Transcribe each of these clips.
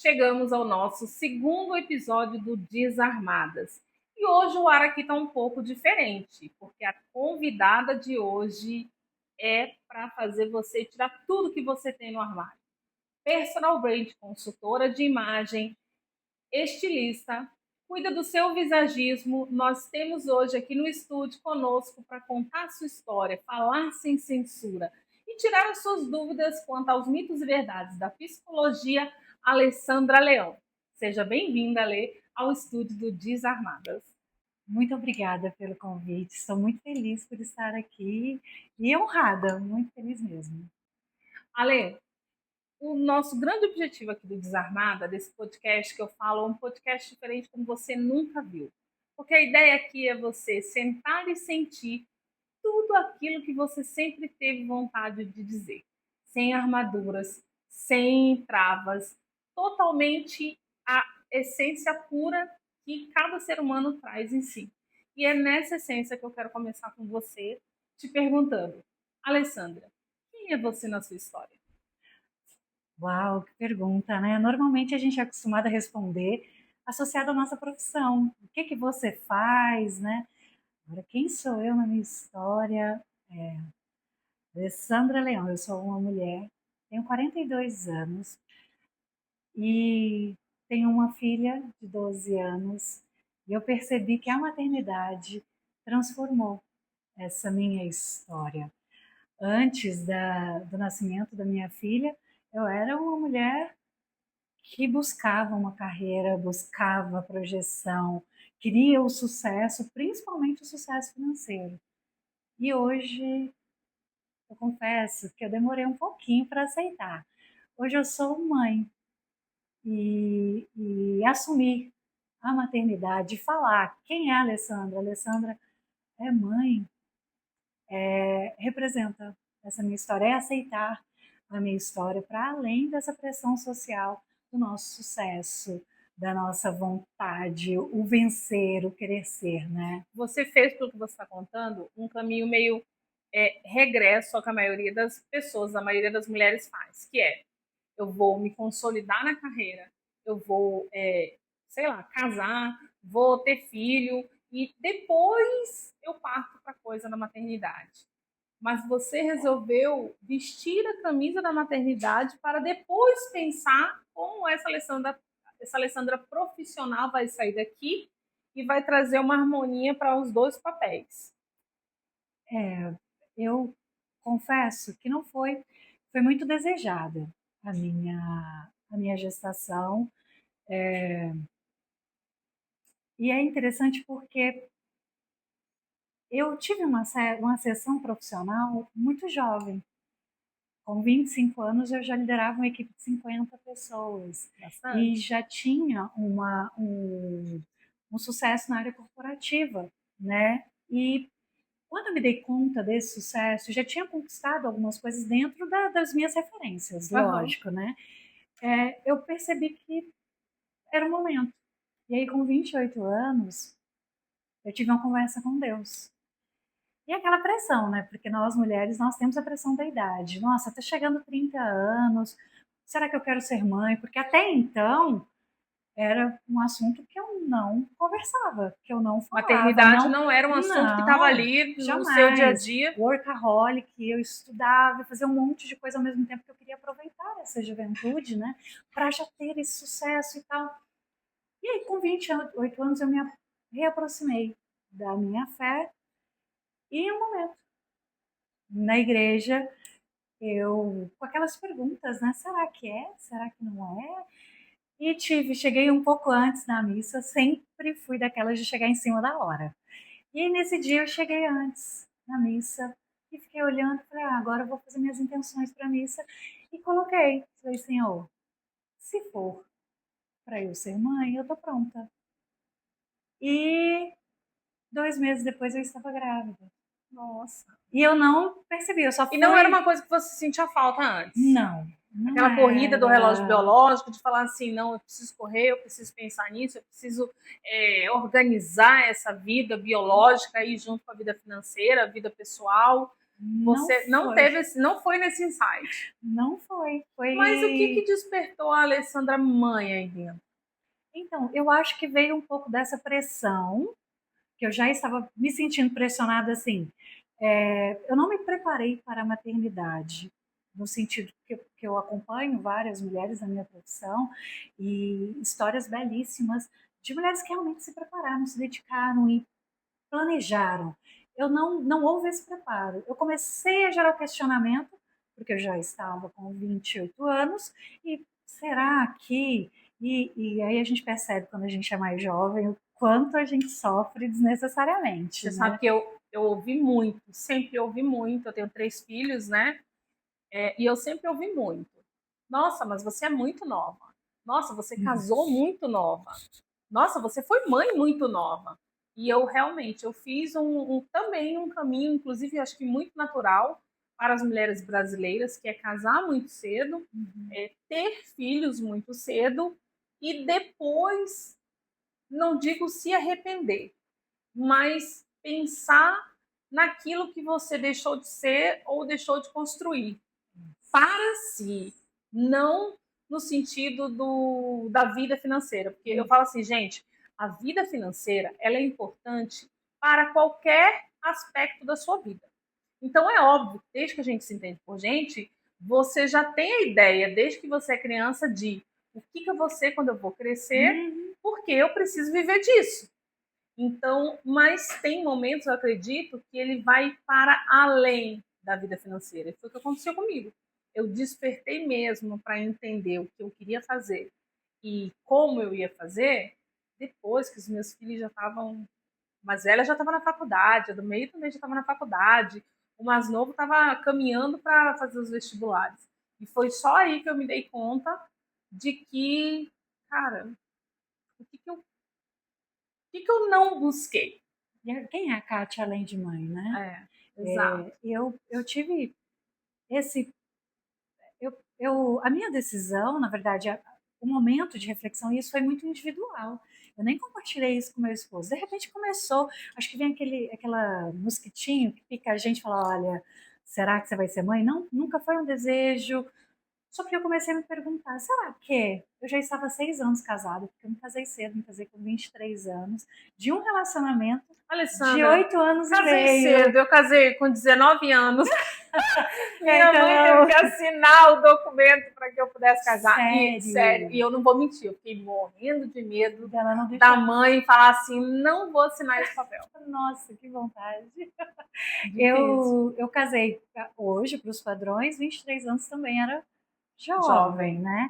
chegamos ao nosso segundo episódio do Desarmadas. E hoje o ar aqui está um pouco diferente, porque a convidada de hoje é para fazer você tirar tudo que você tem no armário. Personal brand, consultora de imagem, estilista, cuida do seu visagismo. Nós temos hoje aqui no estúdio conosco para contar a sua história, falar sem censura e tirar as suas dúvidas quanto aos mitos e verdades da psicologia, Alessandra Leão. Seja bem-vinda, Alê, ao estúdio do Desarmadas. Muito obrigada pelo convite. Estou muito feliz por estar aqui e honrada, muito feliz mesmo. Alê, o nosso grande objetivo aqui do Desarmada, desse podcast que eu falo, é um podcast diferente como você nunca viu. Porque a ideia aqui é você sentar e sentir tudo aquilo que você sempre teve vontade de dizer, sem armaduras, sem travas, totalmente a essência pura que cada ser humano traz em si. E é nessa essência que eu quero começar com você, te perguntando, Alessandra, quem é você na sua história? Uau, que pergunta, né? Normalmente a gente é acostumado a responder associado à nossa profissão. O que você faz, né? Agora, quem sou eu na minha história? É Alessandra Leão. Eu sou uma mulher, tenho 42 anos e tenho uma filha de 12 anos. E eu percebi que a maternidade transformou essa minha história. Antes do nascimento da minha filha, eu era uma mulher que buscava uma carreira, buscava projeção, queria o sucesso, principalmente o sucesso financeiro. E hoje, eu confesso que eu demorei um pouquinho para aceitar. Hoje eu sou mãe e assumir a maternidade, falar quem é a Alessandra. A Alessandra é mãe, representa essa minha história, é aceitar a minha história para além dessa pressão social do nosso sucesso, da nossa vontade, o vencer, o querer ser, né? Você fez, pelo que você está contando, um caminho meio regresso ao que a maioria das pessoas, a maioria das mulheres faz, que é, eu vou me consolidar na carreira, eu vou, sei lá, casar, vou ter filho e depois eu parto para a coisa da maternidade. Mas você resolveu vestir a camisa da maternidade para depois pensar como essa Alessandra profissional vai sair daqui e vai trazer uma harmonia para os dois papéis. Eu confesso que não foi muito desejada a minha gestação. E é interessante porque eu tive uma sessão profissional muito jovem. Com 25 anos, eu já liderava uma equipe de 50 pessoas. Bastante. E já tinha um sucesso na área corporativa, né? E quando eu me dei conta desse sucesso, já tinha conquistado algumas coisas dentro das minhas referências, Uhum. lógico, né? Eu percebi que era o momento. E aí, com 28 anos, eu tive uma conversa com Deus. E aquela pressão, né? Porque nós mulheres, nós temos a pressão da idade. Nossa, tá chegando 30 anos, será que eu quero ser mãe? Porque até então era um assunto que eu não conversava, que eu não falava, Maternidade não era um assunto que estava não, ali no seu dia a jamais. dia. Workaholic, eu estudava, fazia um monte de coisa ao mesmo tempo que eu queria aproveitar essa juventude, né? Para já ter esse sucesso e tal. E aí, com 28 anos, eu me reaproximei da minha fé e, em um momento, na igreja, eu, com aquelas perguntas, né? Será que é? Será que não é? E cheguei um pouco antes na missa, sempre fui daquelas de chegar em cima da hora. E nesse dia eu cheguei antes na missa e fiquei olhando, falei, agora eu vou fazer minhas intenções para a missa. E coloquei, falei, Senhor, se for para eu ser mãe, eu tô pronta. E 2 meses depois eu estava grávida. Nossa. E eu não percebi, eu só E não era uma fui. coisa que você sentia falta antes. Não, não Aquela corrida do relógio era. biológico, de falar assim, não, eu preciso correr, eu preciso pensar nisso, eu preciso organizar essa vida biológica aí junto com a vida financeira, a vida pessoal. Não Você não foi, teve não foi nesse insight. não foi. Mas o que Foi. que despertou a Alessandra mãe aí dentro? Então, eu acho que veio um pouco dessa pressão, que eu já estava me sentindo pressionada assim. Eu não me preparei para a maternidade, no sentido que eu acompanho várias mulheres na minha profissão e histórias belíssimas de mulheres que realmente se prepararam, se dedicaram e planejaram. Eu não houve esse preparo. Eu comecei a gerar o questionamento, porque eu já estava com 28 anos, e será que. E aí a gente percebe, quando a gente é mais jovem, o quanto a gente sofre desnecessariamente, Você sabe né? que eu ouvi muito, sempre ouvi muito. Eu tenho 3 filhos, né? E eu sempre ouvi muito. Nossa, mas você é muito nova. Nossa, você casou muito nova. Nossa, você foi mãe muito nova. E eu realmente, eu fiz também um caminho, inclusive acho que muito natural para as mulheres brasileiras, que é casar muito cedo, ter filhos muito cedo e depois, não digo se arrepender, mas pensar naquilo que você deixou de ser ou deixou de construir para si, não no sentido da vida financeira, porque eu falo assim, gente, a vida financeira ela é importante para qualquer aspecto da sua vida. Então é óbvio, desde que a gente se entende por gente, você já tem a ideia, desde que você é criança, de o que eu vou ser quando eu vou crescer, Uhum. porque eu preciso viver disso. Então, mas tem momentos, eu acredito, que ele vai para além da vida financeira. E foi o que aconteceu comigo. Eu despertei mesmo para entender o que eu queria fazer e como eu ia fazer depois que os meus filhos já estavam. O mais velha já estava na faculdade, a do meio também já estava na faculdade, o mais novo estava caminhando para fazer os vestibulares. E foi só aí que eu me dei conta de que, cara, o que eu não busquei? E quem é a Kátia além de mãe, né? Exato. Eu tive esse. A minha decisão, na verdade, o momento de reflexão, isso foi muito individual. Eu nem compartilhei isso com meu esposo. De repente começou, acho que vem aquela mosquitinho que pica a gente e fala: olha, será que você vai ser mãe? Não, nunca foi um desejo. Só que eu comecei a me perguntar: será que eu já estava há 6 anos casada? Porque eu me casei cedo, me casei com 23 anos, de um relacionamento de Alessandra, 8 anos e casei meio. cedo, eu casei com 19 anos. Minha mãe teve Então, que assinar o documento para que eu pudesse casar. E, sério, sério, e eu não vou mentir, eu fiquei morrendo de medo ela não da deixava. mãe falar assim: não vou assinar esse papel. Nossa, que vontade. Difícil. Eu casei hoje, para os padrões, 23 anos também era jovem, Jovem. né?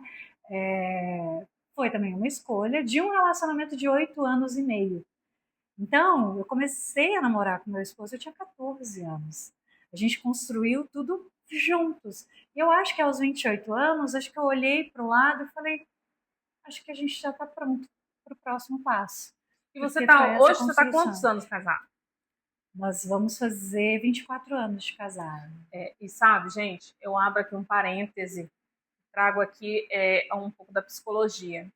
Foi também uma escolha de um relacionamento de 8 anos e meio. Então, eu comecei a namorar com meu esposo, eu tinha 14 anos. A gente construiu tudo juntos. E eu acho que aos 28 anos, acho que eu olhei para o lado e falei, acho que a gente já está pronto para o próximo passo. E Porque foi essa hoje você está quantos construção. anos casado? Nós vamos fazer 24 anos de casado. E sabe, gente, eu abro aqui um parêntese, trago aqui um pouco da psicologia.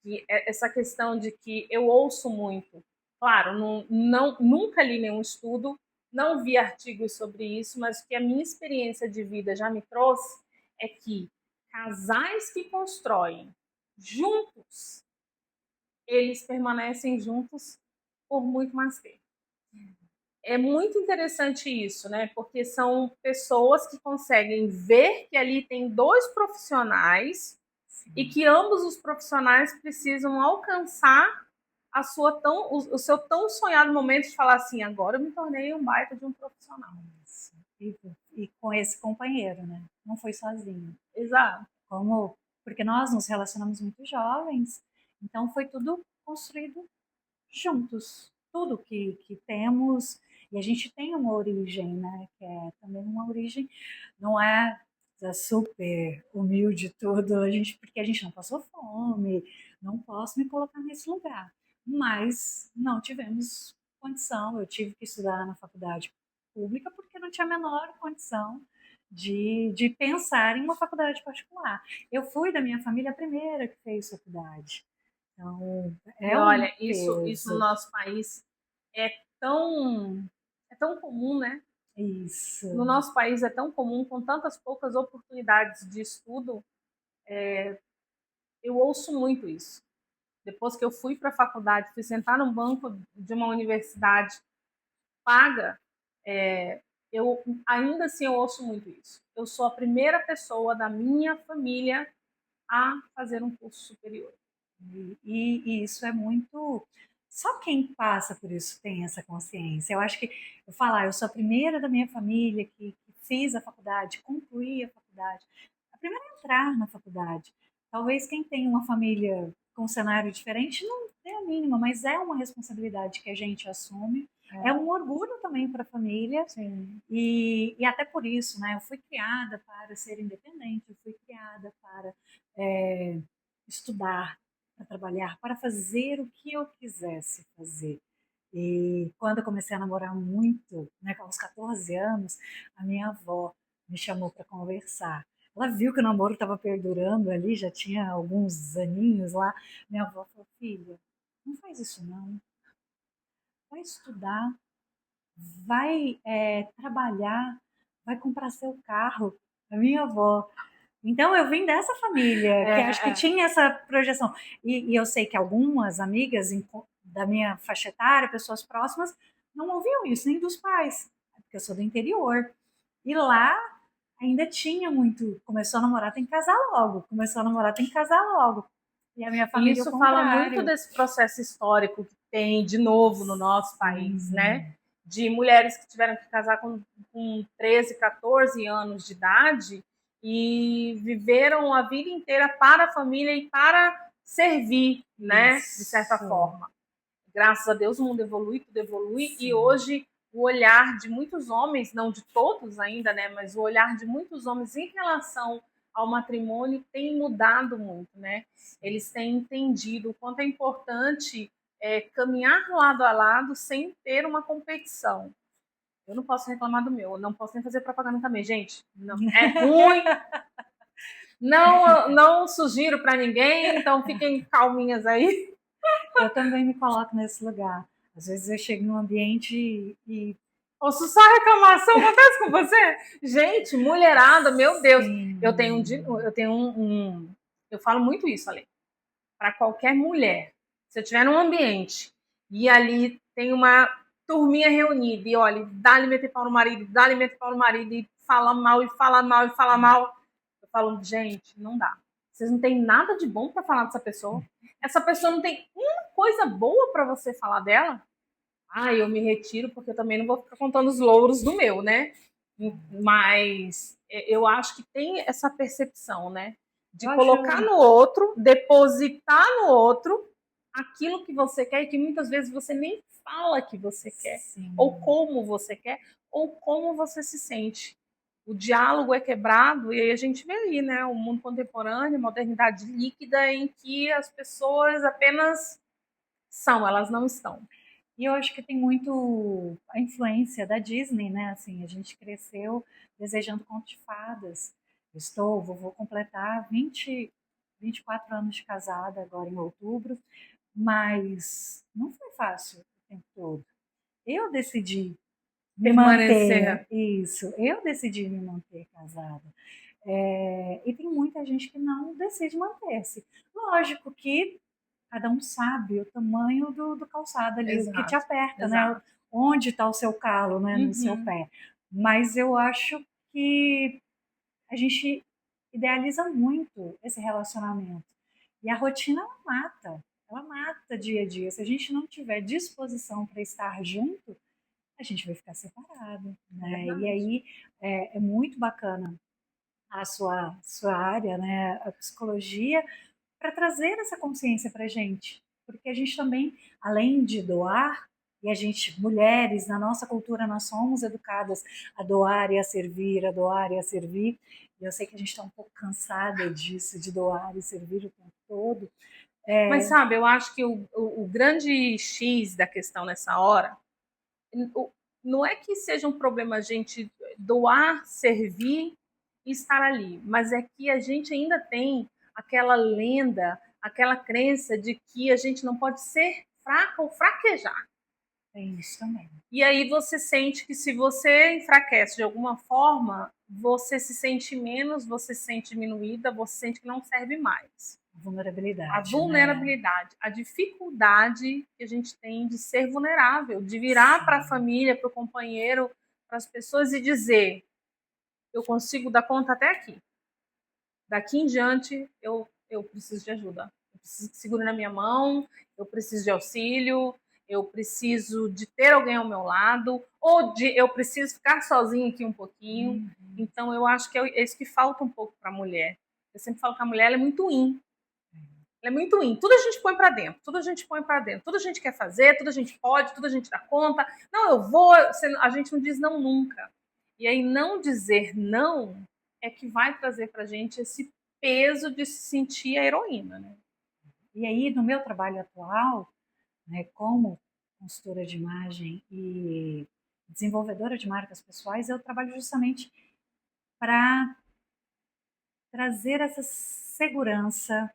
Que essa questão de que eu ouço muito, claro, nunca li nenhum estudo, não vi artigos sobre isso, mas o que a minha experiência de vida já me trouxe é que casais que constroem juntos, eles permanecem juntos por muito mais tempo. É muito interessante isso, né? Porque são pessoas que conseguem ver que ali tem dois profissionais e que ambos os profissionais precisam alcançar o seu tão sonhado momento de falar assim, agora eu me tornei um baita de um profissional. Isso. E com esse companheiro, né? Não foi sozinho. Exato. Como, porque nós nos relacionamos muito jovens, então foi tudo construído juntos. Tudo que temos, e a gente tem uma origem, né? Que é também uma origem, não é super humilde tudo, porque a gente não passou fome, não posso me colocar nesse lugar. Mas não tivemos condição, eu tive que estudar na faculdade pública porque não tinha a menor condição de pensar em uma faculdade particular. Eu fui da minha família a primeira que fez faculdade. Então, E é um olha, isso no peso. nosso país é tão, é tão comum, né? Isso. No nosso país é tão comum, com tantas poucas oportunidades de estudo, eu ouço muito isso. Depois que eu fui para a faculdade, fui sentar num banco de uma universidade paga, eu ainda assim eu ouço muito isso. Eu sou a primeira pessoa da minha família a fazer um curso superior. E isso é muito. Só quem passa por isso tem essa consciência. Eu acho que eu falar, eu sou a primeira da minha família que fiz a faculdade, concluí a faculdade. A primeira a entrar na faculdade. Talvez quem tem uma família com um cenário diferente não tem a mínima, mas é uma responsabilidade que a gente assume. É um orgulho também para a família. Sim. E até por isso, né? Eu fui criada para ser independente, eu fui criada para estudar, para trabalhar, para fazer o que eu quisesse fazer. E quando eu comecei a namorar muito, né, aos 14 anos, a minha avó me chamou para conversar. Ela viu que o namoro estava perdurando ali, já tinha alguns aninhos lá. Minha avó falou: filha, não faz isso não. Vai estudar, vai trabalhar, vai comprar seu carro. A minha avó. Então eu vim dessa família que acho que tinha essa projeção. E eu sei que algumas amigas da minha faixa etária, pessoas próximas, não ouviam isso, nem dos pais, porque eu sou do interior. E lá ainda tinha muito. Começou a namorar, tem que casar logo. Começou a namorar, tem que casar logo. E a minha E família, o isso fala muito contrário. desse processo histórico que tem de novo no nosso país, né? De mulheres que tiveram que casar com 13, 14 anos de idade e viveram a vida inteira para a família e para servir, né? De certa forma. Graças a Deus o mundo evolui, tudo evolui. Sim. E hoje o olhar de muitos homens, não de todos ainda, né? Mas o olhar de muitos homens em relação ao matrimônio tem mudado muito, né? Eles têm entendido o quanto é importante caminhar lado a lado sem ter uma competição. Eu não posso reclamar do meu, eu não posso nem fazer propaganda também, gente. Não, é ruim. Não sugiro para ninguém, então fiquem calminhas aí. Eu também me coloco nesse lugar. Às vezes eu chego num ambiente e Ouço só reclamação, acontece com você? Gente, mulherada, meu Deus. sim. Eu falo muito isso, Ale. Para qualquer mulher, se eu estiver num ambiente e ali tem uma turminha reunida e olha, dá-lhe meter pau no marido, dá-lhe meter pau no marido e fala mal, e fala mal, e fala mal. Eu falo, gente, não dá. Vocês não têm nada de bom para falar dessa pessoa. Essa pessoa não tem uma coisa boa para você falar dela. Eu me retiro porque eu também não vou ficar contando os louros do meu, né? Mas eu acho que tem essa percepção, né? De colocar no outro, depositar no outro aquilo que você quer e que muitas vezes você nem fala que você quer, ou como você quer, ou como você se sente. O diálogo é quebrado e aí a gente vê aí, né? O mundo contemporâneo, modernidade líquida, em que as pessoas apenas são, elas não estão. E eu acho que tem muito a influência da Disney, né? Assim, a gente cresceu desejando contos de fadas. Vou completar 24 anos de casada agora em outubro, mas não foi fácil o tempo todo. Eu decidi me manter, isso, eu decidi me manter casada. E tem muita gente que não decide manter-se. Lógico que cada um sabe o tamanho do calçado ali, o que te aperta, né? Onde está o seu calo, né? No seu pé. Mas eu acho que a gente idealiza muito esse relacionamento. E a rotina, ela mata dia a dia. Se a gente não tiver disposição para estar junto, a gente vai ficar separado, né? E aí é muito bacana a sua área, né? A psicologia, para trazer essa consciência para a gente. Porque a gente também, além de doar, e a gente, mulheres, na nossa cultura, nós somos educadas a doar e a servir, a doar e a servir. E eu sei que a gente está um pouco cansada disso, de doar e servir o tempo todo. Mas sabe, eu acho que o grande X da questão nessa hora não é que seja um problema a gente doar, servir e estar ali, mas é que a gente ainda tem aquela lenda, aquela crença de que a gente não pode ser fraca ou fraquejar. Tem isso também. E aí você sente que se você enfraquece de alguma forma, você se sente menos, você se sente diminuída, você sente que não serve mais. A Vulnerabilidade, né? vulnerabilidade, a dificuldade que a gente tem de ser vulnerável, de virar para a Sim. família, para o companheiro, para as pessoas e dizer: eu consigo dar conta até aqui. Daqui em diante, eu preciso de ajuda. Eu preciso que segure na minha mão, eu preciso de auxílio, eu preciso de ter alguém ao meu lado, ou de eu preciso ficar sozinha aqui um pouquinho. Então, eu acho que é isso que falta um pouco para a mulher. Eu sempre falo que a mulher ela é muito in. Ela é muito in. Tudo a gente põe para dentro, tudo a gente põe para dentro, tudo a gente quer fazer, tudo a gente pode, tudo a gente dá conta. Não, eu vou. A gente não diz não nunca. E aí, não dizer não é que vai trazer para a gente esse peso de se sentir a heroína, né? E aí, no meu trabalho atual, né, como consultora de imagem e desenvolvedora de marcas pessoais, eu trabalho justamente para trazer essa segurança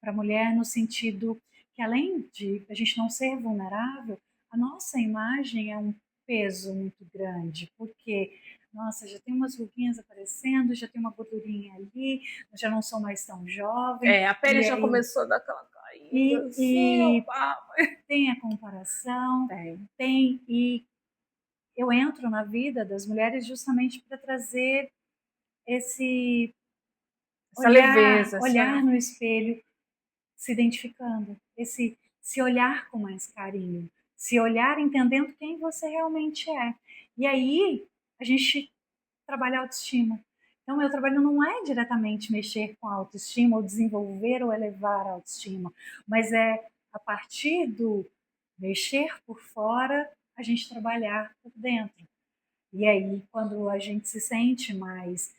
para a mulher no sentido que, além de a gente não ser vulnerável, a nossa imagem é um peso muito grande, porque, nossa, já tem umas ruguinhas aparecendo, já tem uma gordurinha ali, eu já não sou mais tão jovem. A pele e já aí, começou a dar aquela caída, e, assim, e opa. tem a comparação, Tem. e eu entro na vida das mulheres justamente para trazer esse Essa leveza, olhar no espelho se identificando, esse se olhar com mais carinho, se olhar entendendo quem você realmente é. E aí a gente trabalha a autoestima. Então, meu trabalho não é diretamente mexer com a autoestima ou desenvolver ou elevar a autoestima, mas é a partir do mexer por fora, a gente trabalhar por dentro. E aí, quando a gente se sente mais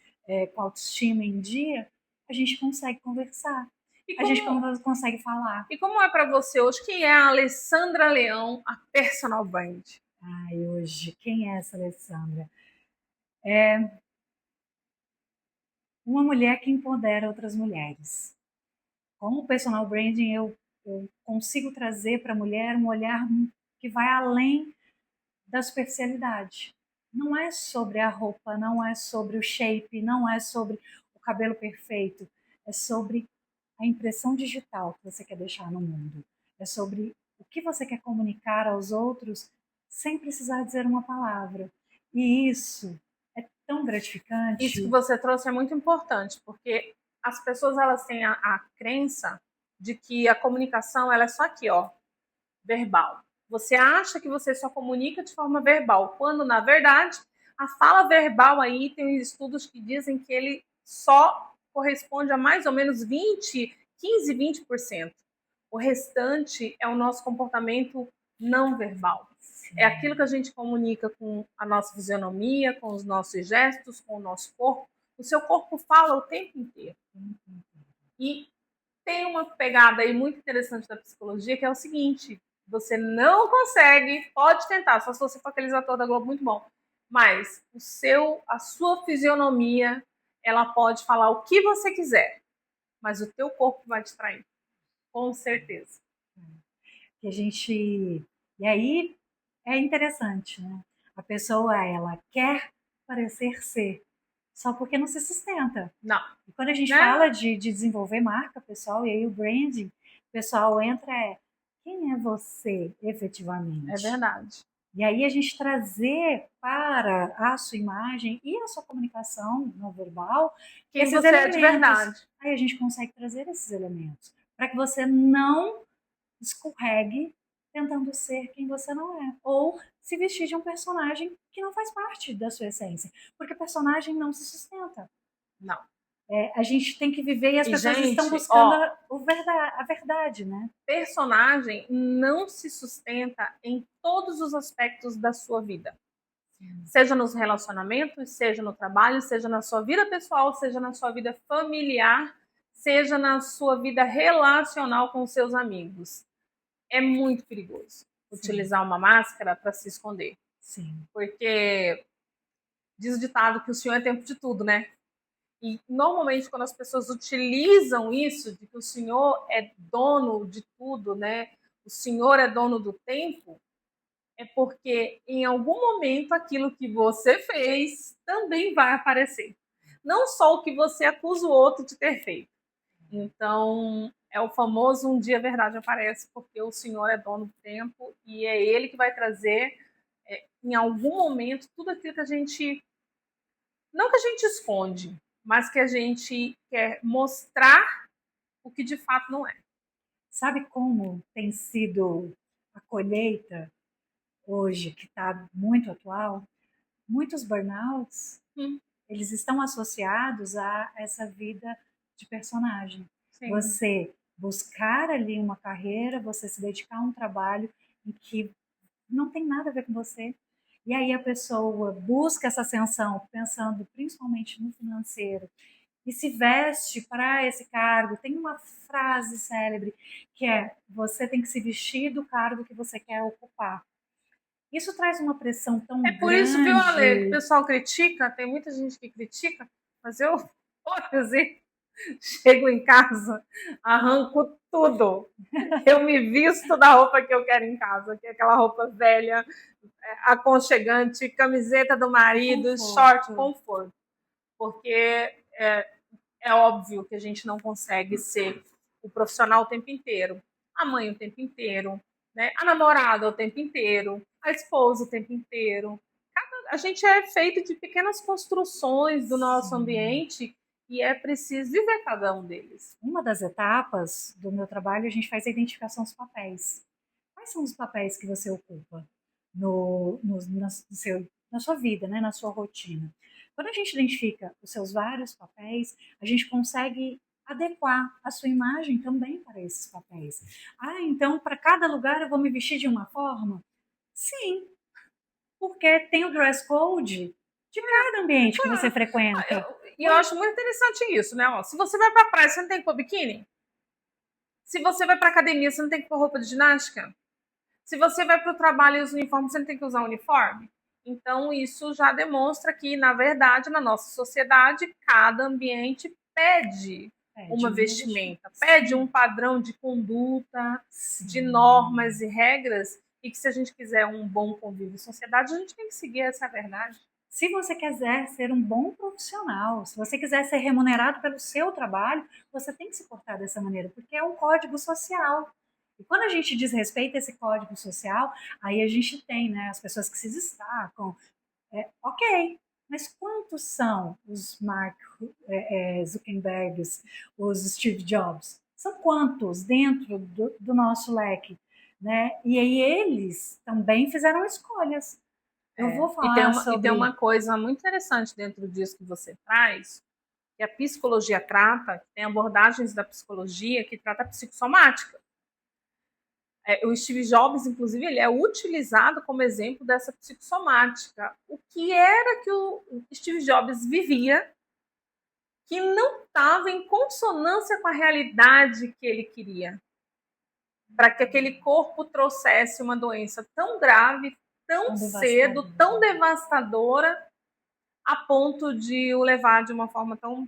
com a autoestima em dia, a gente consegue conversar, E a gente como, consegue falar. e como é para você hoje? Quem é a Alessandra Leão, a personal brand? Ai, hoje, quem é essa Alessandra? Uma mulher que empodera outras mulheres. Com o personal branding, eu consigo trazer para a mulher um olhar que vai além da superficialidade. Não é sobre a roupa, não é sobre o shape, não é sobre o cabelo perfeito. É sobre a impressão digital que você quer deixar no mundo. É sobre o que você quer comunicar aos outros sem precisar dizer uma palavra. E isso é tão Isso que gratificante. você trouxe é muito importante, porque as pessoas elas têm a crença de que a comunicação ela é só aqui, ó, verbal. Você acha que você só comunica de forma verbal, quando na verdade a fala verbal aí tem estudos que dizem que ele só corresponde a mais ou menos 20% O restante é o nosso comportamento não verbal. É aquilo que a gente comunica com a nossa fisionomia, com os nossos gestos, com o nosso corpo. O seu corpo fala o tempo inteiro. E tem uma pegada aí muito interessante da psicologia que é o seguinte: você não consegue, pode tentar, só se você for aqueles atores da Globo muito bom, mas a sua fisionomia, ela pode falar o que você quiser, mas o teu corpo vai te trair, com certeza. Que a gente. E aí é interessante, né? A pessoa, ela quer parecer ser, só porque não se sustenta. Não, E quando a gente fala né? de desenvolver marca pessoal, e aí o branding, o pessoal entra quem é você É efetivamente? verdade. E aí a gente trazer para a sua imagem e a sua comunicação não verbal Quem esses você é de elementos. verdade. Aí a gente consegue trazer esses elementos para que você não escorregue tentando ser quem você não é. Ou se vestir de um personagem que não faz parte da sua essência. Porque personagem não se sustenta. Não. A gente tem que viver e as E, pessoas estão gente, buscando ó, a verdade, né? personagem não se sustenta em todos os aspectos da sua vida. Seja nos relacionamentos, seja no trabalho, seja na sua vida pessoal, seja na sua vida familiar, seja na sua vida relacional com seus amigos. É muito perigoso Sim, utilizar uma máscara para se esconder. sim. Porque diz o ditado que o senhor é tempo de tudo, né? E normalmente quando as pessoas utilizam isso, de que o senhor é dono de tudo, né? O senhor é dono do tempo, é porque em algum momento aquilo que você fez também vai aparecer. Não só o que você acusa o outro de ter feito. Então, é o famoso um dia a verdade aparece, porque o Senhor é dono do tempo e é Ele que vai trazer, em algum momento, tudo aquilo que a gente, não que a gente esconde, mas que a gente quer mostrar o que de fato não é. Sabe como tem sido a colheita hoje, que está muito atual? Muitos burnouts, Hum, eles estão associados a essa vida de personagem. sim. Você buscar ali uma carreira, você se dedicar a um trabalho em que não tem nada a ver com você. E aí a pessoa busca essa ascensão, pensando principalmente no financeiro, e se veste para esse cargo. Tem uma frase célebre que é: você tem que se vestir do cargo que você quer ocupar. Isso traz uma pressão tão É por isso, viu, Ale, que o grande. pessoal critica, tem muita gente que critica, mas eu, por exemplo, chego em casa, arranco tudo. Eu me visto da roupa que eu quero em casa, que é aquela roupa velha, aconchegante, camiseta do marido, short, Conforto. conforto. Porque é óbvio que a gente não consegue ser o profissional o tempo inteiro, a mãe o tempo inteiro, né? A namorada o tempo inteiro, a esposa o tempo inteiro. A gente é feito de pequenas construções do nosso Sim. ambiente e é preciso viver cada um deles. Uma das etapas do meu trabalho, a gente faz a identificação dos papéis. Quais são os papéis que você ocupa na sua vida, né, na sua rotina? Quando a gente identifica os seus vários papéis, a gente consegue adequar a sua imagem também para esses papéis. Ah, então para cada lugar eu vou me vestir de uma forma? Sim, porque tem o dress code de cada ambiente que você frequenta. E eu acho muito interessante isso, né? Ó, se você vai pra praia, você não tem que pôr biquíni? Se você vai pra academia, você não tem que pôr roupa de ginástica? Se você vai para o trabalho e usa uniforme, você não tem que usar uniforme? Então, isso já demonstra que, na verdade, na nossa sociedade, cada ambiente pede De uma uma vestimenta, pede Sim. um padrão de conduta, de Sim. normas e regras, e que se a gente quiser um bom convívio em sociedade, a gente tem que seguir essa verdade. Se você quiser ser um bom profissional, se você quiser ser remunerado pelo seu trabalho, você tem que se portar dessa maneira, porque é um código social. E quando a gente desrespeita esse código social, aí a gente tem, né, as pessoas que se destacam. Ok, mas quantos são os Mark Zuckerbergs, os Steve Jobs? São quantos dentro do nosso leque? Né? E aí eles também fizeram escolhas. Eu vou E falar tem sobre. uma coisa muito interessante dentro disso que você traz, que a psicologia trata, tem abordagens da psicologia que trata a psicossomática. O Steve Jobs, inclusive, ele é utilizado como exemplo dessa psicossomática. O que era que o Steve Jobs vivia que não estava em consonância com a realidade que ele queria, para que aquele corpo trouxesse uma doença tão grave, tão Tão cedo, devastador. tão devastadora, a ponto de o levar de uma forma tão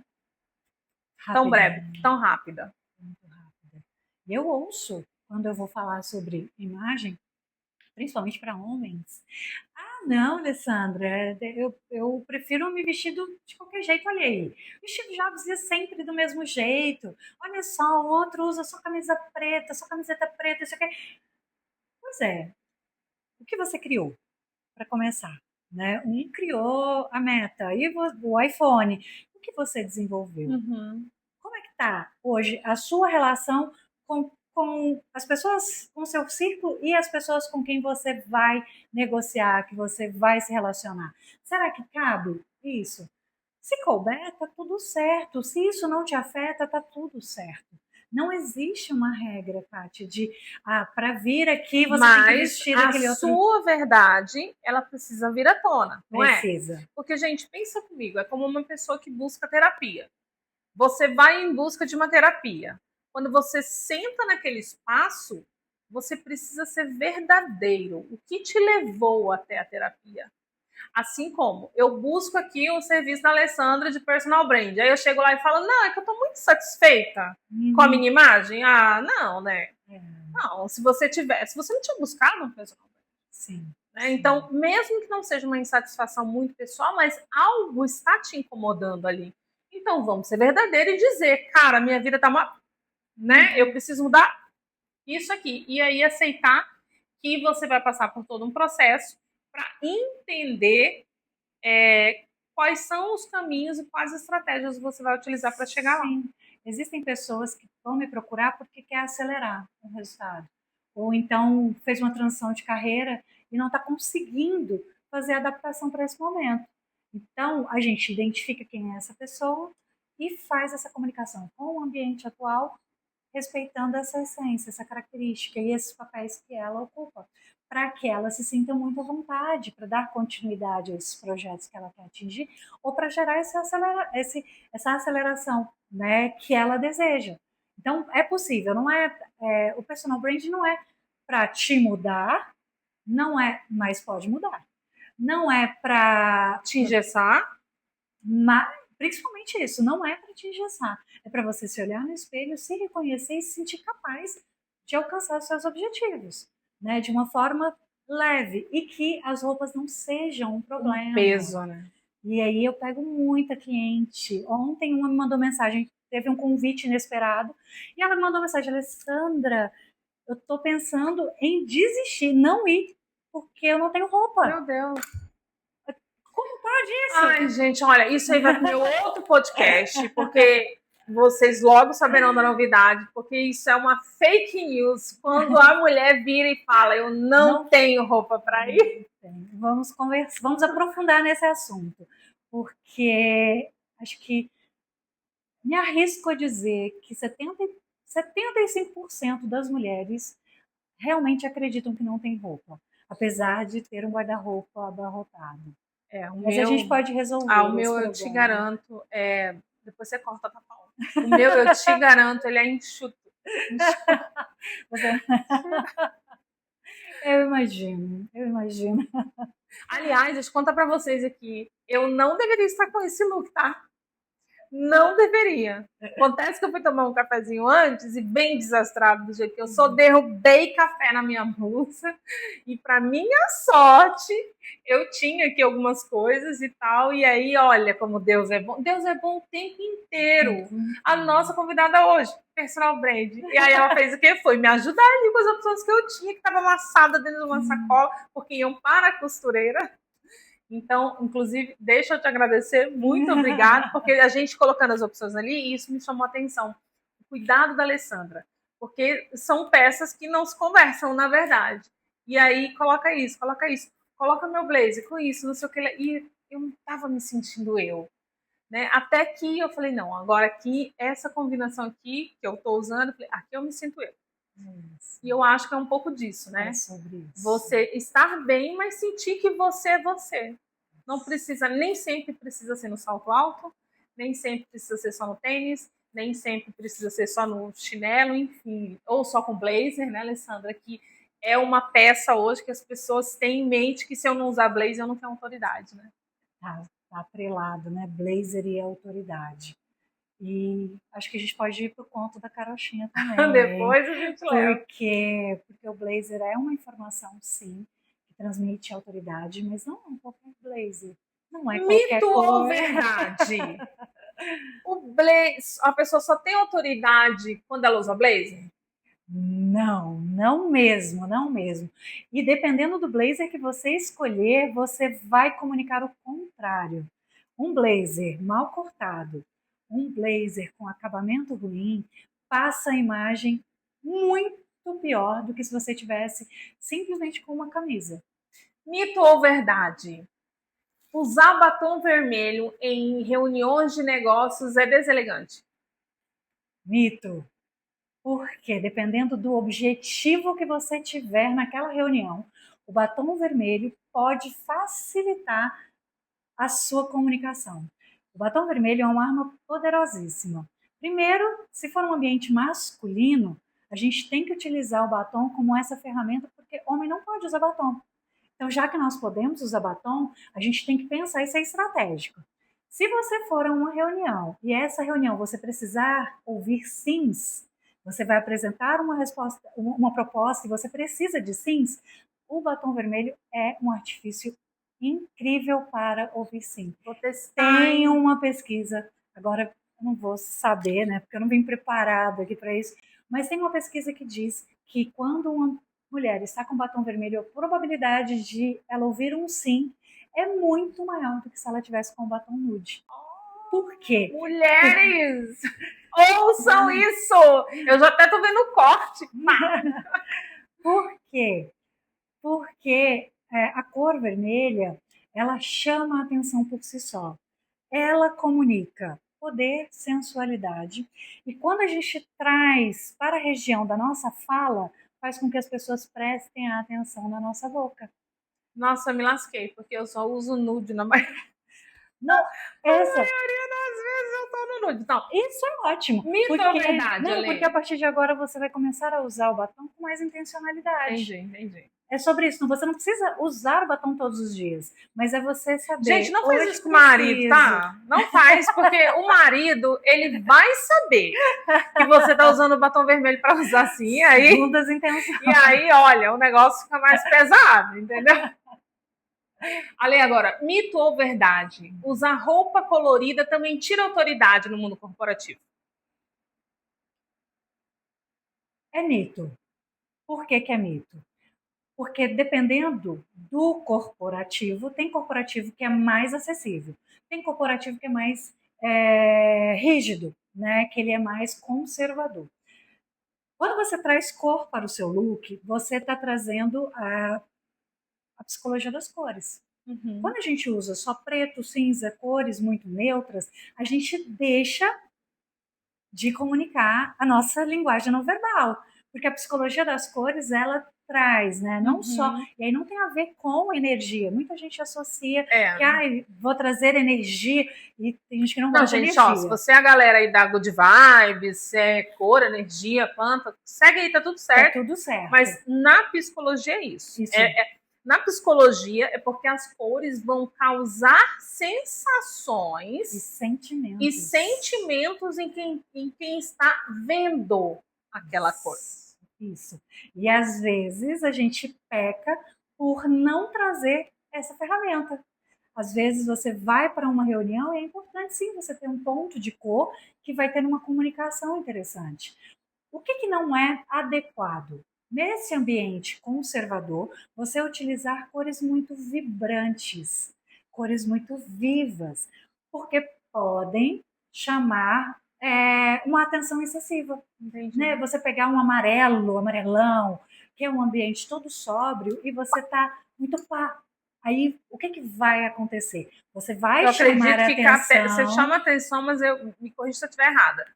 Rápida, breve, né? tão rápida. Muito rápida. Eu ouço, quando eu vou falar sobre imagem, principalmente para homens. Ah, não, Alessandra, eu prefiro me vestir de qualquer jeito, olha aí. O Steve Jobs ia sempre do mesmo jeito. Olha só, o outro usa só camisa preta, só camiseta preta, isso aqui. Pois é, o que você criou, para começar? Né? Um criou a Meta, e o iPhone. O que você desenvolveu? Uhum. Como é que está hoje a sua relação com as pessoas, com o seu círculo e as pessoas com quem você vai negociar, que você vai se relacionar? Será que cabe isso? Se couber, tá tudo certo. Se isso não te afeta, tá tudo certo. Não existe uma regra, Kátia, de para vir aqui você tem que Mas vestir a daquele outro. sua verdade, ela precisa vir à tona, não é? Precisa. Porque, gente, pensa comigo, é como uma pessoa que busca terapia. Você vai em busca de uma terapia. Quando você senta naquele espaço, você precisa ser verdadeiro. O que te levou até a terapia? Assim como eu busco aqui o serviço da Alessandra de personal brand. Aí eu chego lá e falo, não, é que eu estou muito satisfeita com a minha imagem. Ah, não, né? É, Não, se você não tinha buscado um personal brand. Sim. Né? Então, mesmo que não seja uma insatisfação muito pessoal, mas algo está te incomodando ali. Então, vamos ser verdadeiros e dizer, cara, minha vida tá uma... né? Eu preciso mudar isso aqui. E aí aceitar que você vai passar por todo um processo para entender quais são os caminhos e quais estratégias você vai utilizar para chegar lá. Sim, existem pessoas que vão me procurar porque quer acelerar o resultado. Ou então fez uma transição de carreira e não está conseguindo fazer a adaptação para esse momento. Então, a gente identifica quem é essa pessoa e faz essa comunicação com o ambiente atual, respeitando essa essência, essa característica e esses papéis que ela ocupa, para que ela se sinta muito à vontade, para dar continuidade a esses projetos que ela quer atingir, ou para gerar essa aceleração, né, que ela deseja. Então, é possível, não o personal brand não é para te mudar, não é, mas pode mudar. Não é para te engessar, principalmente isso, não é para te engessar. É para você se olhar no espelho, se reconhecer e se sentir capaz de alcançar os seus objetivos, né? De uma forma leve e que as roupas não sejam um problema. Um peso, né? E aí eu pego muita cliente. Ontem uma me mandou mensagem, teve um convite inesperado, e ela me mandou mensagem: Alessandra, eu tô pensando em desistir, não ir, porque eu não tenho roupa. Meu Deus. Como pode isso? Ai, gente, olha, isso aí vai pro meu outro podcast, porque vocês logo saberão da novidade, porque isso é uma fake news. Quando a mulher vira e fala, eu não tenho roupa para ir. Vamos conversar, vamos aprofundar nesse assunto, porque acho que me arrisco a dizer que 75% das mulheres realmente acreditam que não tem roupa, apesar de ter um guarda-roupa abarrotado. Mas a gente pode resolver. O meu eu te garanto, depois você corta, tá, Paula? O meu eu te garanto, ele é enxuto. Eu imagino. Aliás, deixa eu contar pra vocês aqui, eu não deveria estar com esse look, tá? Não deveria. Acontece que eu fui tomar um cafezinho antes e bem desastrado do jeito que eu sou, derrubei café na minha blusa e para minha sorte eu tinha aqui algumas coisas e tal, e aí olha como Deus é bom. Deus é bom o tempo inteiro. A nossa convidada hoje, personal brand, e aí ela fez o quê? Foi me ajudar ali com as opções que eu tinha, que estava amassada dentro de uma sacola, porque iam para a costureira. Então, inclusive, deixa eu te agradecer, muito obrigada, porque a gente colocando as opções ali, e isso me chamou a atenção. O cuidado da Alessandra, porque são peças que não se conversam, na verdade. E aí, coloca isso, coloca meu blazer com isso, não sei o que. E eu não estava me sentindo eu. Né? Até que eu falei, não, agora aqui, essa combinação aqui, que eu estou usando, eu falei, aqui eu me sinto eu. E eu acho que é um pouco disso, né? É sobre isso. Você estar bem, mas sentir que você é você. Não precisa, nem sempre precisa ser no salto alto, nem sempre precisa ser só no tênis, nem sempre precisa ser só no chinelo, enfim, ou só com blazer, né, Alessandra? Que é uma peça hoje que as pessoas têm em mente que se eu não usar blazer eu não tenho autoridade, né? Tá atrelado, né? Blazer e autoridade. E acho que a gente pode ir pro conto da carochinha também. Depois a gente leva. Porque o blazer é uma informação, sim, que transmite autoridade, mas não é qualquer blazer. Não é qualquer Mito cor. ou verdade? O blazer, a pessoa só tem autoridade quando ela usa blazer? Não mesmo, não mesmo. E dependendo do blazer que você escolher, você vai comunicar o contrário. Um blazer mal cortado, um blazer com acabamento ruim, passa a imagem muito pior do que se você tivesse simplesmente com uma camisa. Mito ou verdade? Usar batom vermelho em reuniões de negócios é deselegante? Mito. Porque dependendo do objetivo que você tiver naquela reunião, o batom vermelho pode facilitar a sua comunicação. O batom vermelho é uma arma poderosíssima. Primeiro, se for um ambiente masculino, a gente tem que utilizar o batom como essa ferramenta, porque homem não pode usar batom. Então, já que nós podemos usar batom, a gente tem que pensar isso é estratégico. Se você for a uma reunião e essa reunião você precisar ouvir sims, você vai apresentar uma proposta e você precisa de sims, o batom vermelho é um artifício incrível para ouvir sim. Vou testar. Tem uma pesquisa, agora eu não vou saber, né, porque eu não vim preparado aqui para isso, mas tem uma pesquisa que diz que quando uma mulher está com batom vermelho, a probabilidade de ela ouvir um sim é muito maior do que se ela tivesse com batom nude. Por quê? Mulheres, ouçam isso! Eu já até tô vendo o corte. Por quê? Porque a cor vermelha, ela chama a atenção por si só. Ela comunica poder, sensualidade. E quando a gente traz para a região da nossa fala, faz com que as pessoas prestem a atenção na nossa boca. Nossa, eu me lasquei, porque eu só uso nude na maioria Não, essa, das vezes eu tô no nude. Então, isso é ótimo. mito ou verdade, Não, Ale? porque a partir de agora você vai começar a usar o batom com mais intencionalidade. Entendi. É sobre isso. Você não precisa usar o batom todos os dias, mas é você saber. Gente, não faz hoje isso com o marido, preciso. tá? Não faz, porque o marido, ele vai saber que você tá usando o batom vermelho pra usar assim, e aí, Segundas intenções. e aí, olha, o negócio fica mais pesado, entendeu? Ale, agora, mito ou verdade? Usar roupa colorida também tira autoridade no mundo corporativo. É mito. Por que que é mito? Porque dependendo do corporativo, tem corporativo que é mais acessível, tem corporativo que é mais rígido, né? Que ele é mais conservador. Quando você traz cor para o seu look, você está trazendo a psicologia das cores. Uhum. Quando a gente usa só preto, cinza, cores muito neutras, a gente deixa de comunicar a nossa linguagem não verbal, porque a psicologia das cores ela traz, né? Não só, e aí não tem a ver com energia. Muita gente associa que vou trazer energia e tem gente que não gosta de energia. Não, gente, ó, se você é a galera aí da Good Vibes, se é cor, energia, planta, segue aí, tá tudo certo. Tá tudo certo. Mas na psicologia é isso. Na psicologia é porque as cores vão causar sensações e sentimentos em quem está vendo aquela cor. Isso. E às vezes a gente peca por não trazer essa ferramenta. Às vezes você vai para uma reunião e é importante sim você ter um ponto de cor que vai ter uma comunicação interessante. O que não é adequado? Nesse ambiente conservador, você utilizar cores muito vibrantes, cores muito vivas, porque podem chamar uma atenção excessiva. Né? Você pegar um amarelão, que é um ambiente todo sóbrio, e você está muito pá. Aí, o que vai acontecer? Você vai chamar a atenção. Você chama a atenção, mas me corrija se eu estiver errada.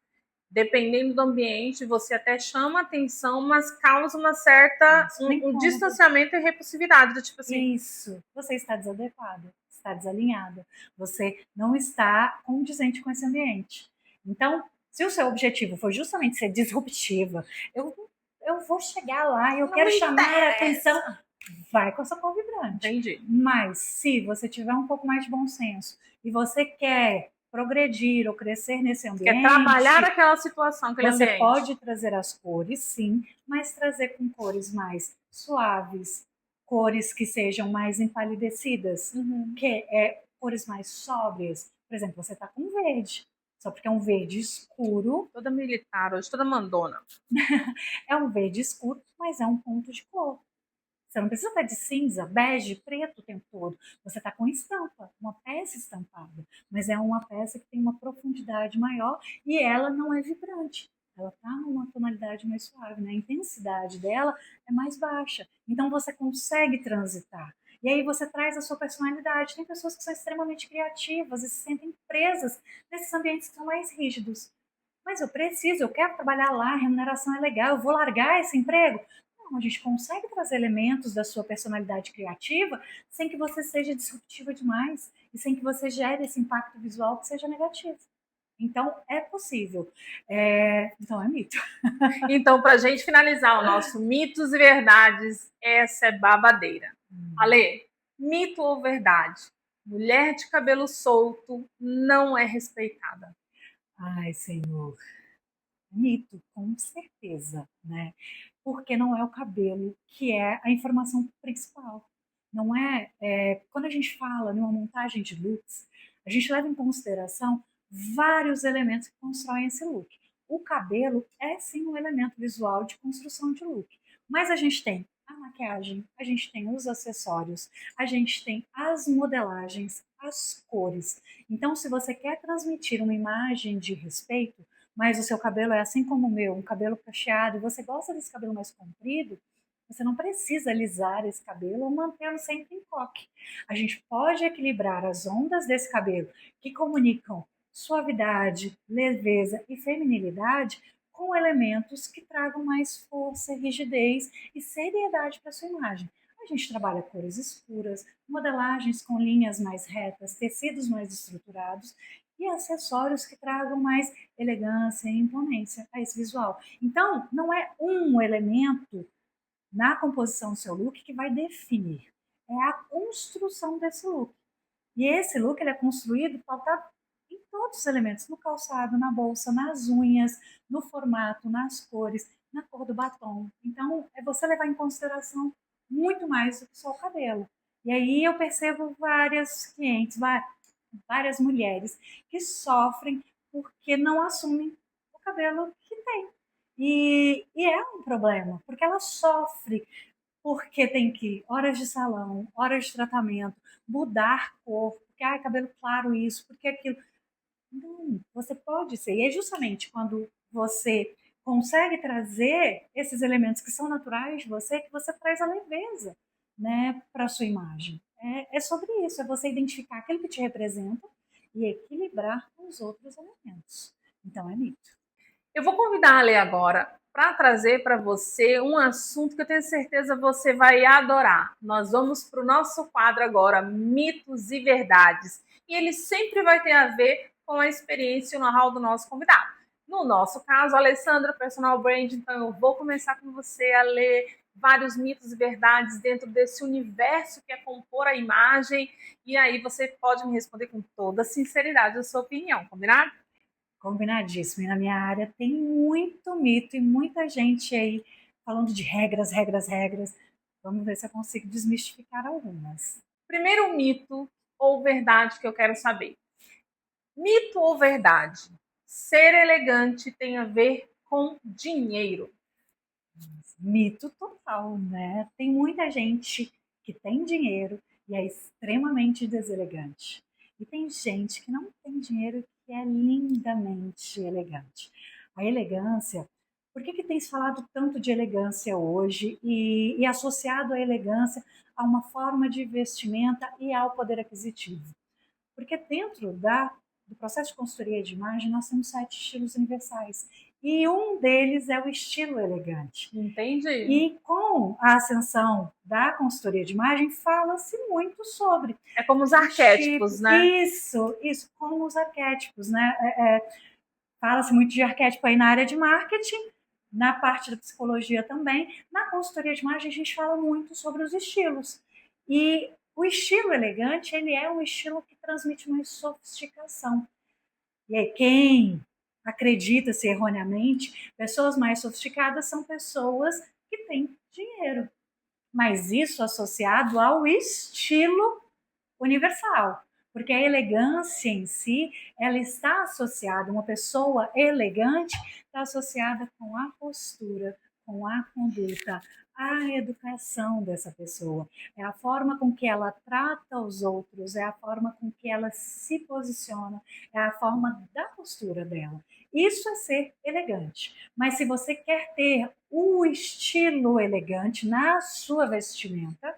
Dependendo do ambiente, você até chama atenção, mas causa uma certa um distanciamento e repulsividade, do tipo assim. Isso. Você está desadequado, está desalinhada. Você não está condizente com esse ambiente. Então, se o seu objetivo for justamente ser disruptiva, eu vou chegar lá e eu quero chamar a atenção, vai com essa cor vibrante. Entendi. Mas se você tiver um pouco mais de bom senso e você quer progredir ou crescer nesse ambiente, quer trabalhar aquela situação, aquele você ambiente. pode trazer as cores, sim, mas trazer com cores mais suaves, cores que sejam mais empalidecidas, que cores mais sóbrias. Por exemplo, você está com verde, só porque é um verde escuro. Toda militar, hoje toda mandona. É um verde escuro, mas é um ponto de cor. Você não precisa estar de cinza, bege, preto o tempo todo. Você está com estampa, uma peça estampada. Mas é uma peça que tem uma profundidade maior e ela não é vibrante. Ela está numa tonalidade mais suave, né? A intensidade dela é mais baixa. Então você consegue transitar. E aí você traz a sua personalidade. Tem pessoas que são extremamente criativas e se sentem presas nesses ambientes que são mais rígidos. Mas eu quero trabalhar lá, a remuneração é legal, eu vou largar esse emprego? Não, a gente consegue trazer elementos da sua personalidade criativa sem que você seja disruptiva demais e sem que você gere esse impacto visual que seja negativo. Então, é possível. Então, é mito. Então, para a gente finalizar o nosso mitos e verdades, essa é babadeira. Ale, mito ou verdade? Mulher de cabelo solto não é respeitada. Ai, Senhor. Mito, com certeza, né? porque não é o cabelo que é a informação principal. Não é, quando a gente fala numa montagem de looks, a gente leva em consideração vários elementos que constroem esse look. O cabelo é sim um elemento visual de construção de look, mas a gente tem a maquiagem, a gente tem os acessórios, a gente tem as modelagens, as cores. Então, se você quer transmitir uma imagem de respeito, mas o seu cabelo é assim como o meu, um cabelo cacheado, e você gosta desse cabelo mais comprido, você não precisa alisar esse cabelo ou mantê-lo sempre em coque. A gente pode equilibrar as ondas desse cabelo que comunicam suavidade, leveza e feminilidade com elementos que tragam mais força, rigidez e seriedade para sua imagem. A gente trabalha cores escuras, modelagens com linhas mais retas, tecidos mais estruturados e acessórios que tragam mais elegância e imponência a esse visual. Então, não é um elemento na composição do seu look que vai definir, é a construção desse look. E esse look ele é construído pautado em todos os elementos, no calçado, na bolsa, nas unhas, no formato, nas cores, na cor do batom. Então, é você levar em consideração muito mais do que só o cabelo. E aí eu percebo várias clientes, várias mulheres que sofrem porque não assumem o cabelo que tem. E é um problema, porque ela sofre porque tem que horas de salão, horas de tratamento, mudar cor, porque cabelo claro isso, porque aquilo. Não, você pode ser. E é justamente quando você consegue trazer esses elementos que são naturais de você, que você traz a leveza, né, para a sua imagem. É sobre isso, é você identificar aquilo que te representa e equilibrar com os outros elementos. Então é mito. Eu vou convidar a Lê agora para trazer para você um assunto que eu tenho certeza você vai adorar. Nós vamos para o nosso quadro agora, Mitos e Verdades. E ele sempre vai ter a ver com a experiência e o know-how do nosso convidado. No nosso caso, a Alessandra, personal brand, então eu vou começar com você a ler vários mitos e verdades dentro desse universo que é compor a imagem. E aí você pode me responder com toda sinceridade a sua opinião, combinado? Combinadíssimo. E na minha área tem muito mito e muita gente aí falando de regras, regras, regras. Vamos ver se eu consigo desmistificar algumas. Primeiro mito ou verdade que eu quero saber. Mito ou verdade? Ser elegante tem a ver com dinheiro. Mito total, né? Tem muita gente que tem dinheiro e é extremamente deselegante. E tem gente que não tem dinheiro que é lindamente elegante. A elegância, por que tem se falado tanto de elegância hoje e associado a elegância a uma forma de vestimenta e ao poder aquisitivo? Porque dentro do processo de consultoria de imagem, nós temos 7 estilos universais. E um deles é o estilo elegante. Entendi. E com a ascensão da consultoria de imagem, fala-se muito sobre. É como os arquétipos, né? Isso, como os arquétipos, né? Fala-se muito de arquétipo aí na área de marketing, na parte da psicologia também. Na consultoria de imagem, a gente fala muito sobre os estilos. E o estilo elegante, ele é um estilo que transmite uma sofisticação. E aí, quem acredita-se erroneamente, pessoas mais sofisticadas são pessoas que têm dinheiro. Mas isso associado ao estilo universal. Porque a elegância em si, ela está associada, uma pessoa elegante está associada com a postura, com a conduta, a educação dessa pessoa. É a forma com que ela trata os outros, é a forma com que ela se posiciona, é a forma da postura dela. Isso é ser elegante. Mas se você quer ter o estilo elegante na sua vestimenta,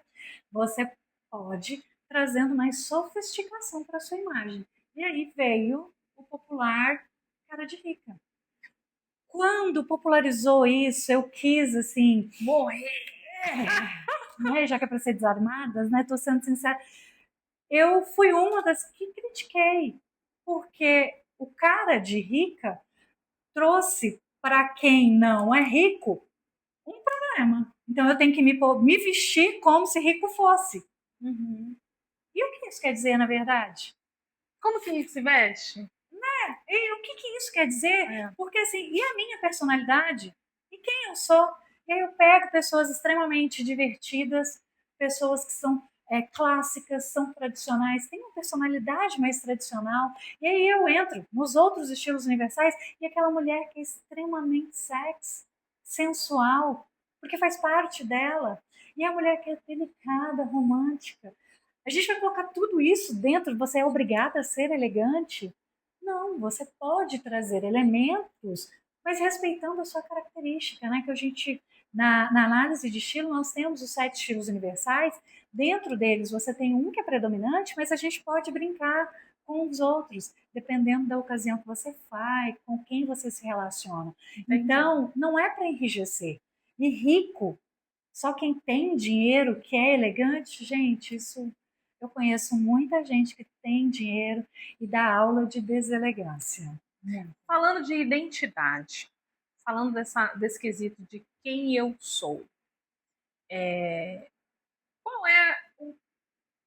você pode trazendo mais sofisticação para a sua imagem. E aí veio o popular cara de rica. Quando popularizou isso, eu quis, assim, morrer. Né? Já que é para ser desarmadas, né? Tô sendo sincera. Eu fui uma das que critiquei, porque o cara de rica trouxe para quem não é rico um problema. Então eu tenho que me vestir como se rico fosse. Uhum. E o que isso quer dizer, na verdade? Como que se veste? E o que isso quer dizer? É. Porque assim, e a minha personalidade? E quem eu sou? E aí eu pego pessoas extremamente divertidas, pessoas que são clássicas, são tradicionais, têm uma personalidade mais tradicional. E aí eu entro nos outros estilos universais e aquela mulher que é extremamente sexy, sensual, porque faz parte dela. E a mulher que é delicada, romântica. A gente vai colocar tudo isso dentro, você é obrigada a ser elegante? Não, você pode trazer elementos, mas respeitando a sua característica, né? Que a gente, na análise de estilo, nós temos os 7 estilos universais. Dentro deles, você tem um que é predominante, mas a gente pode brincar com os outros, dependendo da ocasião que você faz, com quem você se relaciona. Entendi. Então, não é para enrijecer. E rico, só quem tem dinheiro, que é elegante, gente, isso eu conheço muita gente que tem dinheiro e dá aula de deselegância. Falando de identidade, falando desse quesito de quem eu sou, qual é o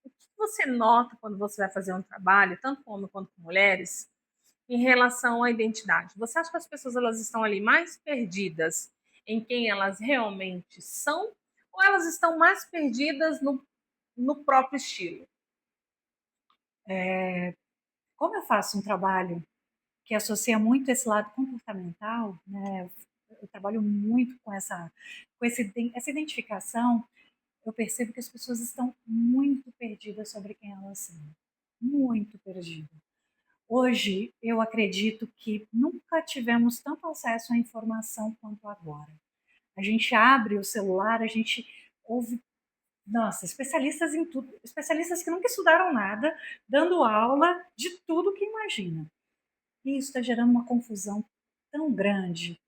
que você nota quando você vai fazer um trabalho, tanto com homens quanto com mulheres, em relação à identidade? Você acha que as pessoas elas estão ali mais perdidas em quem elas realmente são, ou elas estão mais perdidas no próprio estilo? Como eu faço um trabalho que associa muito esse lado comportamental, né? Eu trabalho muito essa identificação. Eu percebo que as pessoas estão muito perdidas sobre quem elas são, muito perdidas. Hoje, eu acredito que nunca tivemos tanto acesso à informação quanto agora. A gente abre o celular, a gente ouve, nossa, especialistas em tudo, especialistas que nunca estudaram nada, dando aula de tudo que imagina. E isso está gerando uma confusão tão grande.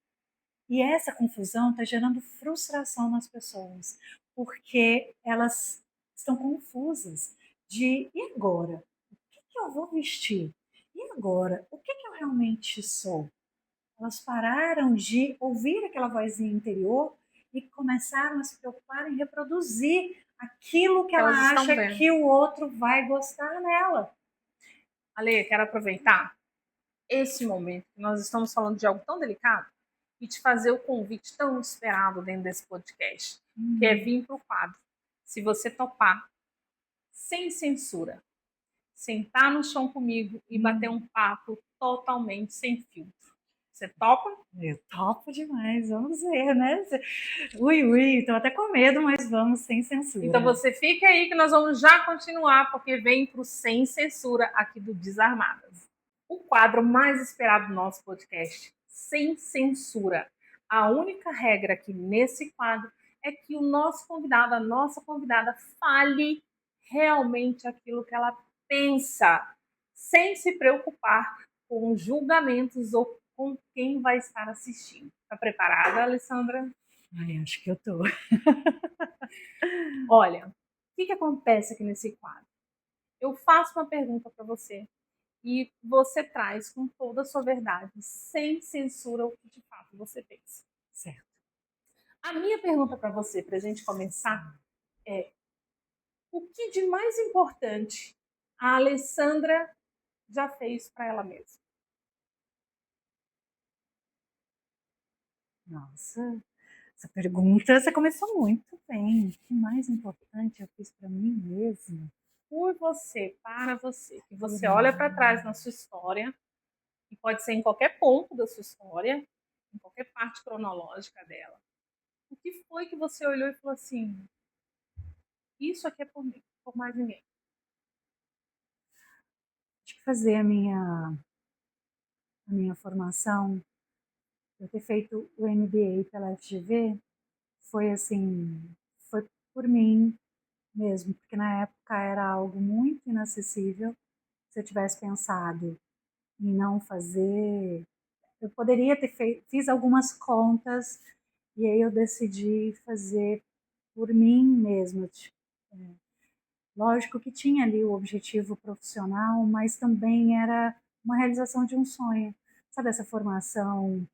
E essa confusão está gerando frustração nas pessoas, porque elas estão confusas de e agora? O que eu vou vestir? E agora? O que eu realmente sou? Elas pararam de ouvir aquela vozinha interior e começaram a se preocupar em reproduzir aquilo que Que elas ela estão acha vendo. que o outro vai gostar nela. Ale, quero aproveitar esse momento que nós estamos falando de algo tão delicado e te fazer o convite tão esperado dentro desse podcast, que é vir para o quadro. Se você topar, sem censura, sentar no chão comigo e bater um papo totalmente sem filtro. Você topa? Eu topo demais, vamos ver, né? Ui, ui, tô até com medo, mas vamos sem censura. Então você fica aí que nós vamos já continuar, porque vem para o Sem Censura aqui do Desarmadas. O quadro mais esperado do nosso podcast, Sem Censura. A única regra aqui nesse quadro é que o nosso convidado, a nossa convidada, fale realmente aquilo que ela pensa, sem se preocupar com julgamentos ou com quem vai estar assistindo. Está preparada, Alessandra? Ai, acho que eu tô. Olha, o que acontece aqui nesse quadro? Eu faço uma pergunta para você e você traz com toda a sua verdade, sem censura, o que de fato você pensa. Certo. A minha pergunta para você, para a gente começar, é o que de mais importante a Alessandra já fez para ela mesma? Nossa, essa pergunta você começou muito bem. O que mais importante eu fiz para mim mesma? Por você, para você, que você olha para trás na sua história, e pode ser em qualquer ponto da sua história, em qualquer parte cronológica dela. O que foi que você olhou e falou assim: isso aqui é por mim, por mais ninguém? Acho que fazer a minha formação, eu ter feito o MBA pela FGV, foi assim, foi por mim mesmo, porque na época era algo muito inacessível. Se eu tivesse pensado em não fazer, eu poderia ter feito, fiz algumas contas e aí eu decidi fazer por mim mesma. Lógico que tinha ali o objetivo profissional, mas também era uma realização de um sonho. Sabe essa formação?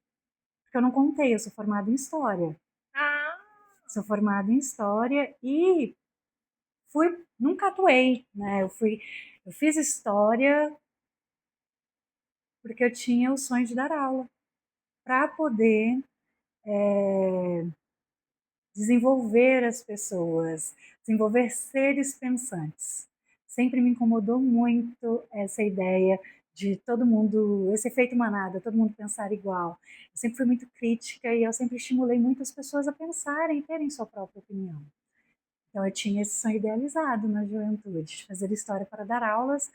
Porque eu não contei, eu sou formada em História. Ah, Sou formada em História e nunca atuei, né? Eu fiz História porque eu tinha o sonho de dar aula, para poder desenvolver as pessoas, desenvolver seres pensantes. Sempre me incomodou muito essa ideia de todo mundo, esse efeito manada, todo mundo pensar igual. Eu sempre fui muito crítica e eu sempre estimulei muitas pessoas a pensarem, terem sua própria opinião. Então eu tinha esse sonho idealizado na juventude, de fazer história para dar aulas,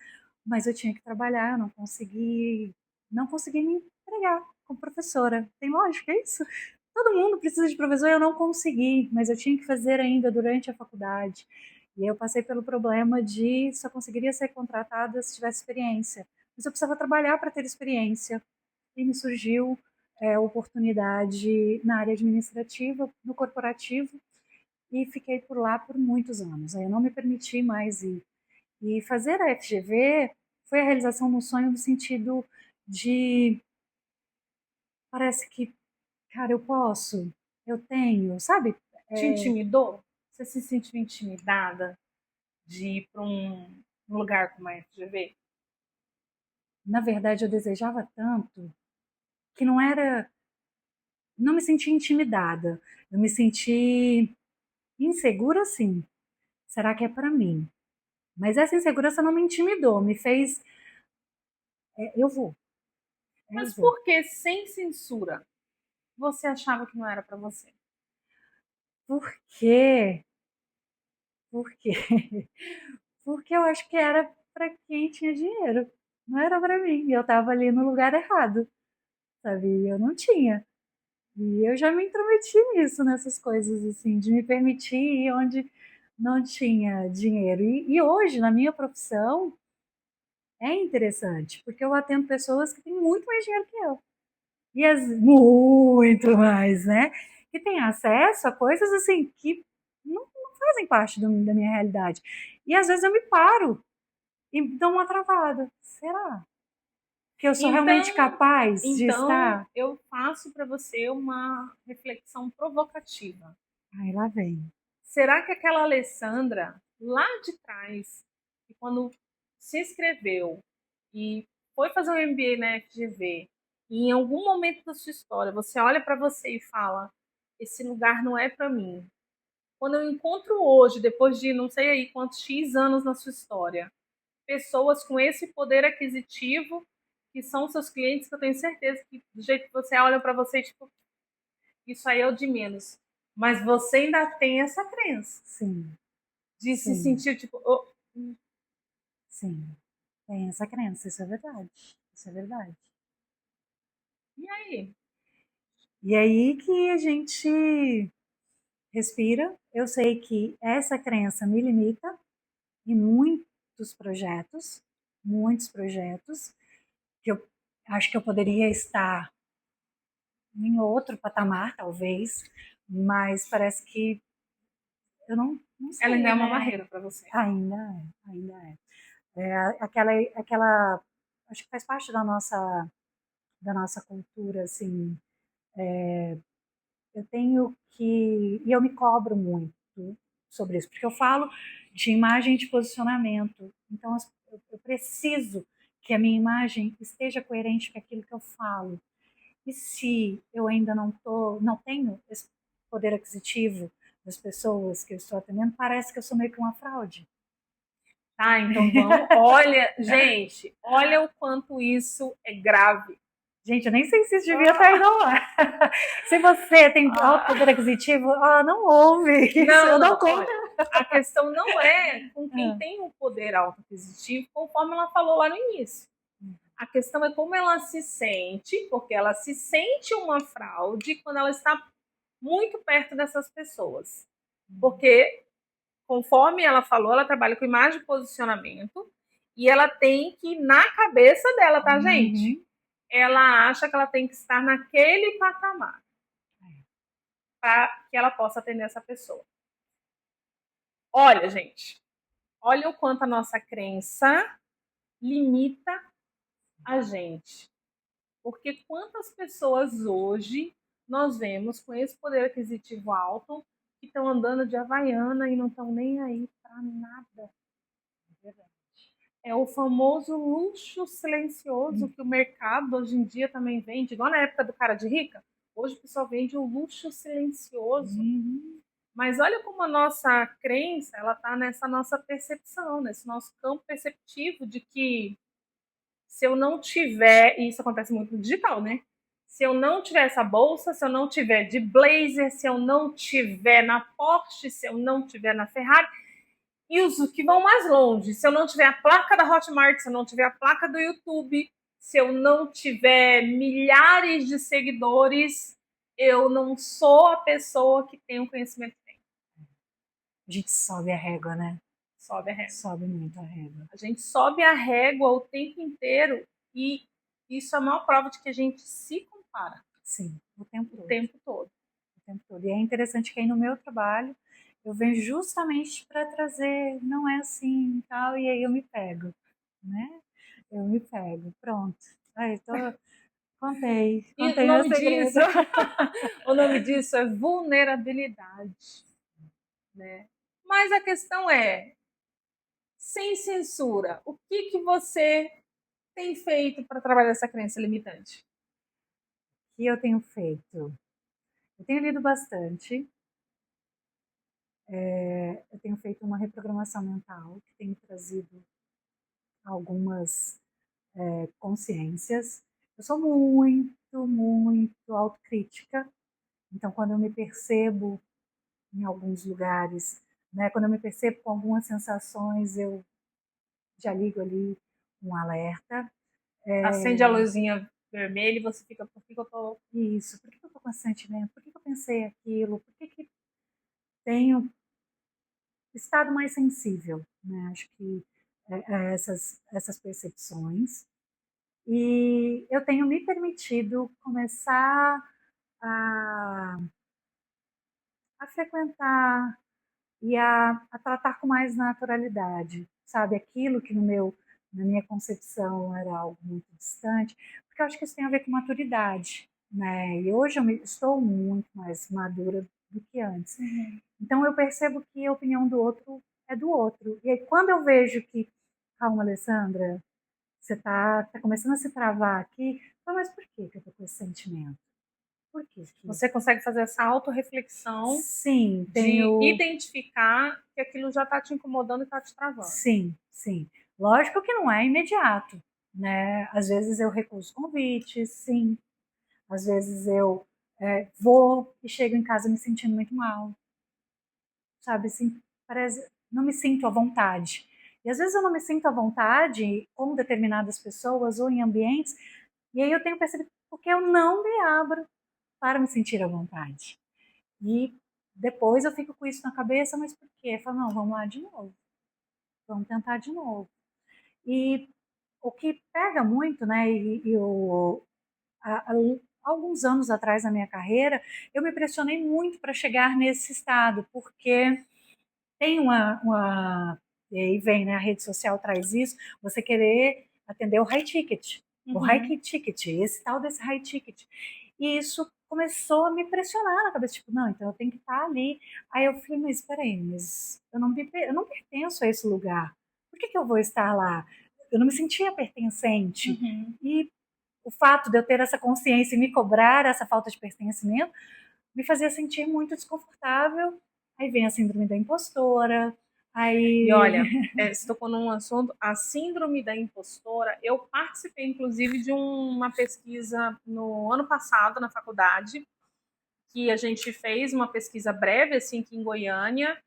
mas eu tinha que trabalhar, eu não consegui me entregar como professora. Tem lógica isso? Todo mundo precisa de professor, eu não consegui, mas eu tinha que fazer ainda durante a faculdade. E aí eu passei pelo problema de só conseguiria ser contratada se tivesse experiência. Mas eu precisava trabalhar para ter experiência. E me surgiu oportunidade na área administrativa, no corporativo, e fiquei por lá por muitos anos. Aí eu não me permiti mais ir. E fazer a FGV foi a realização de um sonho no sentido de parece que, cara, eu posso, eu tenho, sabe? Te intimidou? Você se sentiu intimidada de ir para um lugar como a FGV? Na verdade, eu desejava tanto que não me senti intimidada. Eu me senti insegura, sim. Será que é para mim? Mas essa insegurança não me intimidou, me fez, eu vou, eu Mas vou. por que, sem censura, você achava que não era para você? Por quê? Por quê? Porque eu acho que era para quem tinha dinheiro. Não era para mim. Eu estava ali no lugar errado, sabe? E eu não tinha. E eu já me intrometi nisso, nessas coisas, assim, de me permitir ir onde não tinha dinheiro. E hoje, na minha profissão, é interessante, porque eu atendo pessoas que têm muito mais dinheiro que eu. Muito mais, né? Que têm acesso a coisas, assim, que não fazem parte da minha realidade. E às vezes eu me paro e dou uma travada. Será que eu sou realmente Então, capaz de então estar? eu faço para você uma reflexão provocativa. Ai, lá vem. Será que aquela Alessandra lá de trás, que quando se inscreveu e foi fazer um MBA na FGV, e em algum momento da sua história você olha para você e fala: esse lugar não é para mim. Quando eu encontro hoje, depois de não sei aí quantos X anos na sua história, pessoas com esse poder aquisitivo, que são seus clientes, que eu tenho certeza que do jeito que você olha para você, tipo, isso aí é o de menos. Mas você ainda tem essa crença Sim, de se sim, sentir tipo, oh, sim. Tem essa crença, isso é verdade. Isso é verdade. e aí? E aí que a gente respira. Eu sei que essa crença me limita em muitos projetos, que eu acho que eu poderia estar em outro patamar, talvez, mas parece que eu não Ela ainda sei, é uma né? barreira para você. Ainda é, ainda é. Aquela, acho que faz parte da nossa cultura, assim. Eu tenho que, e eu me cobro muito sobre isso, porque eu falo de imagem e de posicionamento. Então, eu preciso que a minha imagem esteja coerente com aquilo que eu falo. E se eu ainda não tenho esse poder aquisitivo das pessoas que eu estou atendendo, parece que eu sou meio que uma fraude. Tá, então vamos. Olha, gente, olha o quanto isso é grave. Gente, eu nem sei se isso devia estar aí no ar. Se você tem alto poder aquisitivo, não ouve isso, Não, eu não, dou conta. olha. A questão não é com quem Ah, tem um poder autoaquisitivo, conforme ela falou lá no início. A questão é como ela se sente, porque ela se sente uma fraude quando ela está muito perto dessas pessoas. Porque, conforme ela falou, ela trabalha com imagem e posicionamento e ela tem que, na cabeça dela, tá, gente? uhum. Ela acha que ela tem que estar naquele patamar para que ela possa atender essa pessoa. Olha, gente, olha o quanto a nossa crença limita a gente. Porque quantas pessoas hoje nós vemos com esse poder aquisitivo alto que estão andando de Havaiana e não estão nem aí para nada. É o famoso luxo silencioso que o mercado hoje em dia também vende, igual na época do cara de rica. Hoje o pessoal vende o luxo silencioso. Uhum. Mas olha como a nossa crença, ela está nessa nossa percepção, nesse nosso campo perceptivo de que se eu não tiver, e isso acontece muito no digital, né? Se eu não tiver essa bolsa, se eu não tiver de blazer, se eu não tiver na Porsche, se eu não tiver na Ferrari, e os que vão mais longe, se eu não tiver a placa da Hotmart, se eu não tiver a placa do YouTube, se eu não tiver milhares de seguidores, eu não sou a pessoa que tem o conhecimento que tem. A gente sobe a régua, né? Sobe a régua. Sobe muito a régua. A gente sobe a régua o tempo inteiro e isso é a maior prova de que a gente se compara. Sim, o tempo todo. O tempo todo. O tempo todo. E é interessante que aí no meu trabalho eu venho justamente para trazer, não é assim e tal, e aí eu me pego, né? Eu me pego, pronto. Aí, contei E meu segredo. o nome disso é vulnerabilidade, né? Mas a questão é, sem censura, o que você tem feito para trabalhar essa crença limitante? O que eu tenho feito? Eu tenho lido bastante. Eu tenho feito uma reprogramação mental que tem trazido algumas consciências. Eu sou muito autocrítica. Então, quando eu me percebo em alguns lugares, né, quando eu me percebo com algumas sensações, eu já ligo ali um alerta. Acende a luzinha vermelha e você fica, por que eu tô... Isso, por que eu tô com esse sentimento? Por que eu pensei aquilo? Por que tenho estado mais sensível? Né? Acho que essas percepções. E eu tenho me permitido começar a, a frequentar e a tratar com mais naturalidade, sabe? Aquilo que na minha concepção era algo muito distante, porque eu acho que isso tem a ver com maturidade, né? E hoje estou muito mais madura do que antes. Uhum. Então eu percebo que a opinião do outro é do outro. E aí, quando eu vejo que, calma, Alessandra, você tá começando a se travar aqui, mas por que eu tô com esse sentimento? Por que? Você consegue fazer essa autorreflexão Sim, de tenho. identificar que aquilo já está te incomodando e está te travando. Sim, sim. Lógico que não é imediato, né? Às vezes eu recuso convites, sim. Às vezes eu vou e chego em casa me sentindo muito mal, sabe? Assim, parece, não me sinto à vontade. E às vezes eu não me sinto à vontade com determinadas pessoas ou em ambientes, e aí eu tenho percebido porque eu não me abro para me sentir à vontade. E depois eu fico com isso na cabeça, mas por quê? Eu falo, não, vamos lá de novo. Vamos tentar de novo. E o que pega muito, né, alguns anos atrás na minha carreira, eu me pressionei muito para chegar nesse estado, porque tem e aí vem, né, a rede social traz isso, você querer atender o high ticket, o high ticket, esse tal desse high ticket. E isso começou a me pressionar na cabeça, tipo, não, então eu tenho que estar ali. Aí eu falei, mas peraí, mas eu não pertenço a esse lugar. Por que eu vou estar lá? Eu não me sentia pertencente. E o fato de eu ter essa consciência e me cobrar essa falta de pertencimento me fazia sentir muito desconfortável. Aí vem a síndrome da impostora. Aí... E olha, você tocou num assunto, a síndrome da impostora. Eu participei, inclusive, de uma pesquisa no ano passado na faculdade, que a gente fez uma pesquisa breve, assim, aqui em Goiânia,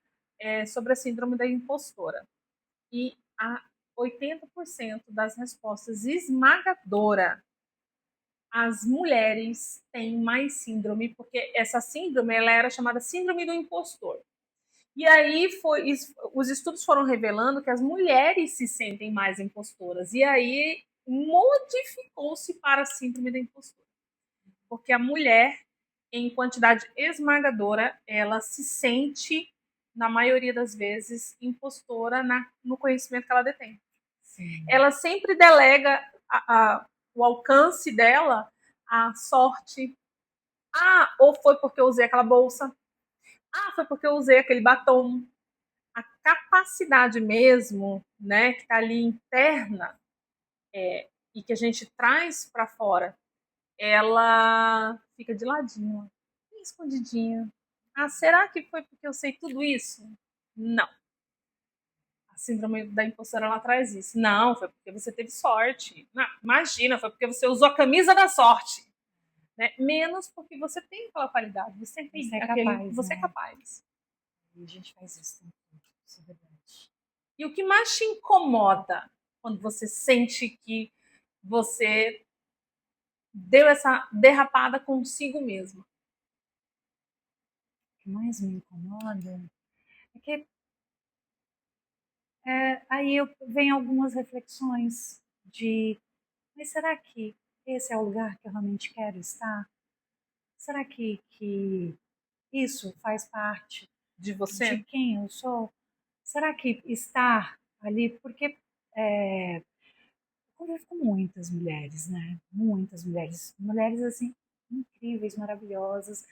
sobre a síndrome da impostora. E a 80% das respostas esmagadora, as mulheres têm mais síndrome, porque essa síndrome ela era chamada síndrome do impostor. E aí os estudos foram revelando que as mulheres se sentem mais impostoras. E aí modificou-se para a síndrome da impostora. Porque a mulher, em quantidade esmagadora, ela se sente, na maioria das vezes, impostora no conhecimento que ela detém. Sim. Ela sempre delega o alcance dela à sorte. Ah, ou foi porque eu usei aquela bolsa. Ah, foi porque eu usei aquele batom. A capacidade mesmo, né, que está ali interna e que a gente traz para fora, ela fica de ladinho, bem escondidinha. Ah, será que foi porque eu sei tudo isso? Não. A síndrome da impostora, ela traz isso. Não, foi porque você teve sorte. Não, imagina, foi porque você usou a camisa da sorte. Né? Menos porque você tem aquela qualidade, você tem Você é aquele, capaz, você é né? capaz. E a gente faz isso, né? Isso é verdade. E o que mais te incomoda quando você sente que você deu essa derrapada consigo mesmo? O que mais me incomoda é que aí vem algumas reflexões de, mas será que esse é o lugar que eu realmente quero estar? Será que isso faz parte De de você? quem eu sou? Será que estar ali, porque eu convivo com muitas mulheres, né? Muitas mulheres. Mulheres, assim, incríveis, maravilhosas,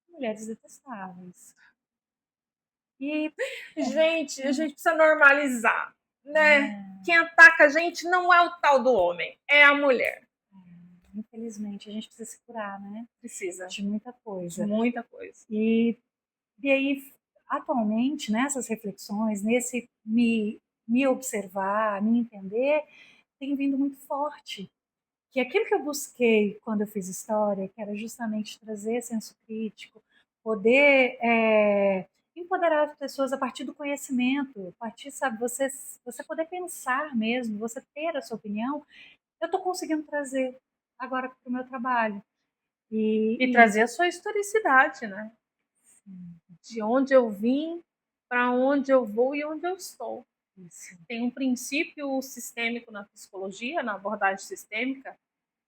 mulheres detestáveis. E, Gente, a gente precisa normalizar, né? Quem ataca a gente não é o tal do homem, é a mulher. infelizmente, a gente precisa se curar, né? Precisa De muita de coisa. muita coisa. E aí, atualmente, nessas reflexões, nesse me observar, me entender, tem vindo muito forte. Que aquilo que eu busquei quando eu fiz história, que era justamente trazer senso crítico, poder empoderar as pessoas a partir do conhecimento, a partir, sabe, você poder pensar mesmo, você ter a sua opinião, eu estou conseguindo trazer agora para o meu trabalho. E E trazer a sua historicidade, né? De onde eu vim, para onde eu vou e onde eu estou. isso, Tem um princípio sistêmico na psicologia, na abordagem sistêmica,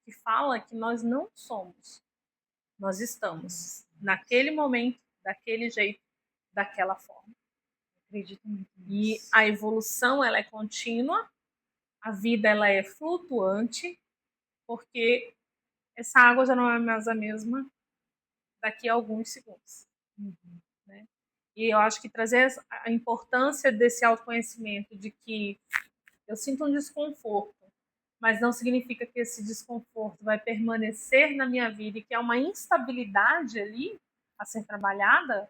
que fala que nós não somos, nós estamos naquele momento, daquele jeito, daquela forma. acredito muito E nisso. a evolução ela é contínua, a vida ela é flutuante, porque essa água já não é mais a mesma daqui a alguns segundos. Uhum. Né? E eu acho que trazer a importância desse autoconhecimento de que eu sinto um desconforto, mas não significa que esse desconforto vai permanecer na minha vida e que é uma instabilidade ali a ser trabalhada,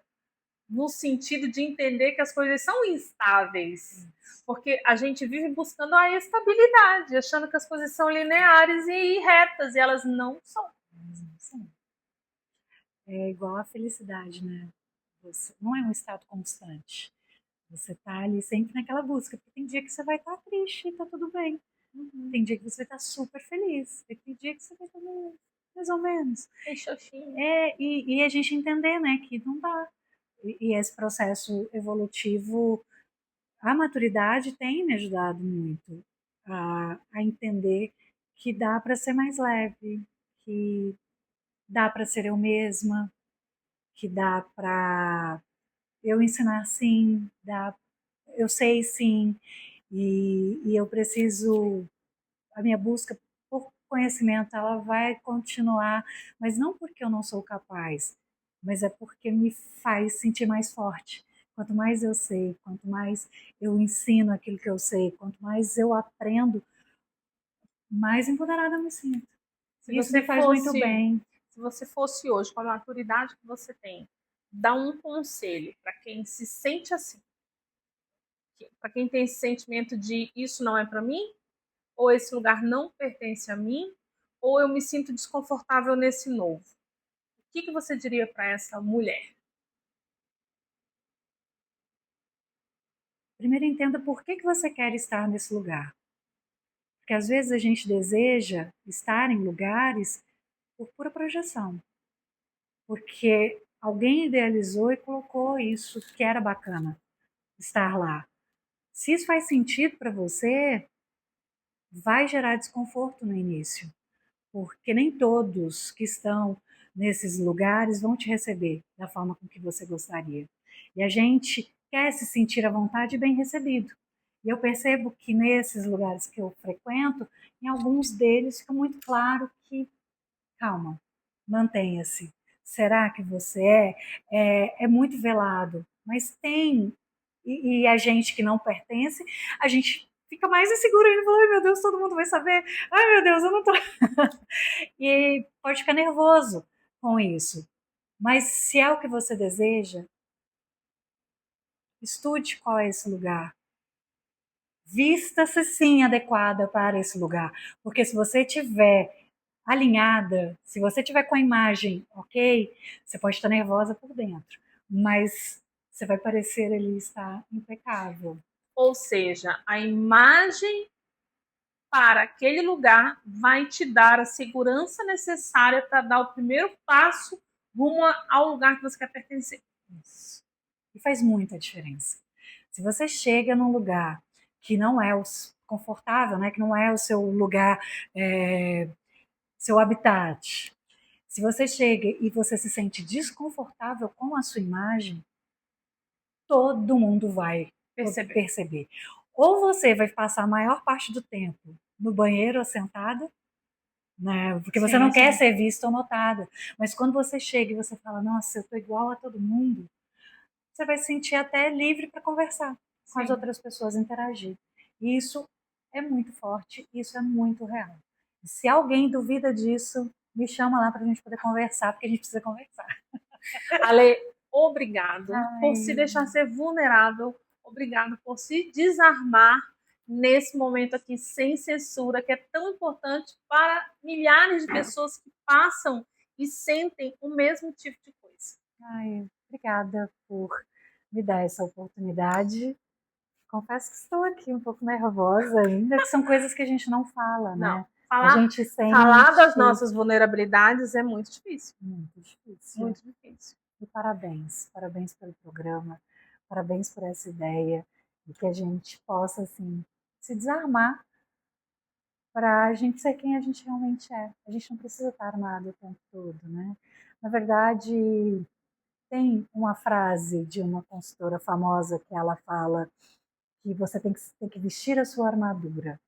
no sentido de entender que as coisas são instáveis. Porque a gente vive buscando a estabilidade, achando que as coisas são lineares e retas, e elas não são. Sim. É igual a felicidade, né? Não é um estado constante. Você está ali sempre naquela busca, porque tem dia que você vai estar triste e tá tudo bem. Uhum. Tem dia que você vai estar super feliz, e tem dia que você vai estar mais ou menos. Tem xoxinho. E a gente entender, né, que não dá. E esse processo evolutivo, a maturidade tem me ajudado muito a entender que dá para ser mais leve, que dá para ser eu mesma, que dá para eu ensinar sim, eu sei sim, e eu preciso, a minha busca por conhecimento, ela vai continuar, mas não porque eu não sou capaz, mas é porque me faz sentir mais forte. Quanto mais eu sei, quanto mais eu ensino aquilo que eu sei, quanto mais eu aprendo, mais empoderada eu me sinto. Se E isso você me faz muito fosse, bem. se você fosse hoje, com a maturidade que você tem, dar um conselho para quem se sente assim, para quem tem esse sentimento de isso não é para mim, ou esse lugar não pertence a mim, ou eu me sinto desconfortável nesse novo. O que você diria para essa mulher? Primeiro entenda por que você quer estar nesse lugar. Porque às vezes a gente deseja estar em lugares por pura projeção. Porque alguém idealizou e colocou isso que era bacana, estar lá. Se isso faz sentido para você, vai gerar desconforto no início, porque nem todos que estão nesses lugares vão te receber da forma com que você gostaria. E a gente quer se sentir à vontade e bem recebido. E eu percebo que nesses lugares que eu frequento, em alguns deles fica muito claro que, calma, mantenha-se. Será que você é muito velado, mas tem. E a gente que não pertence, a gente fica mais inseguro ainda, fala, ai meu Deus, todo mundo vai saber, ai meu Deus, eu não tô. E pode ficar nervoso com isso. Mas se é o que você deseja, estude qual é esse lugar. Vista-se sim adequada para esse lugar. Porque se você tiver alinhada, se você tiver com a imagem ok, você pode estar nervosa por dentro, mas você vai parecer ali estar impecável. Ou seja, a imagem para aquele lugar vai te dar a segurança necessária para dar o primeiro passo rumo ao lugar que você quer pertencer. Isso. E faz muita diferença. Se você chega num lugar que não é o confortável, né, que não é o seu lugar, seu habitat, se você chega e você se sente desconfortável com a sua imagem, todo mundo vai perceber. Ou você vai passar a maior parte do tempo no banheiro sentada, né? Porque você não quer ser vista ou notada. Mas quando você chega e você fala, nossa, eu tô igual a todo mundo, você vai se sentir até livre para conversar com as outras pessoas, interagir. E isso é muito forte, isso é muito real. E se alguém duvida disso, me chama lá para a gente poder conversar, porque a gente precisa conversar. Ale, obrigado por se deixar ser vulnerável, obrigado por se desarmar nesse momento aqui sem censura, que é tão importante para milhares de pessoas que passam e sentem o mesmo tipo de coisa. Ai, obrigada por me dar essa oportunidade. Confesso que estou aqui um pouco nervosa ainda, que são coisas que a gente não fala, Não. né? Falar, a gente sente... falar das nossas vulnerabilidades é muito difícil. Muito difícil. Muito difícil. E parabéns pelo programa, parabéns por essa ideia, e que a gente possa, assim, se desarmar para a gente ser quem a gente realmente é. A gente não precisa estar armado o tempo todo, né? Na verdade, tem uma frase de uma consultora famosa que ela fala que você tem que vestir a sua armadura.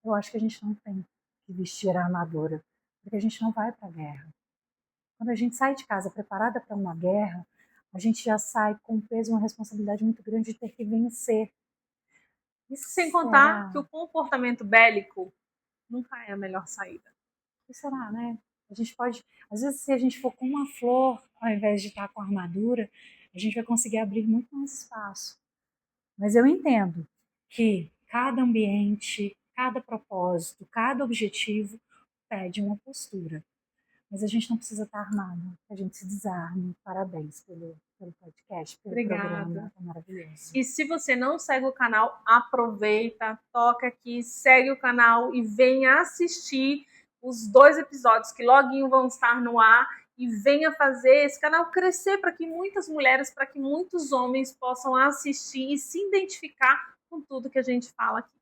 Eu acho que a gente não tem que vestir a armadura, porque a gente não vai para a guerra. Quando a gente sai de casa preparada para uma guerra, a gente já sai com um peso e uma responsabilidade muito grande de ter que vencer. Isso sem contar que o comportamento bélico nunca é a melhor saída. O que será, né? A gente pode, às vezes, se a gente for com uma flor, ao invés de estar com a armadura, a gente vai conseguir abrir muito mais espaço. Mas eu entendo que cada ambiente, cada propósito, cada objetivo pede uma postura. Mas a gente não precisa estar armado, a gente se desarme. Parabéns pelo podcast, pelo programa, é maravilhoso. E se você não segue o canal, aproveita, toca aqui, segue o canal e venha assistir os 2 episódios que loguinho vão estar no ar e venha fazer esse canal crescer para que muitas mulheres, para que muitos homens possam assistir e se identificar com tudo que a gente fala aqui.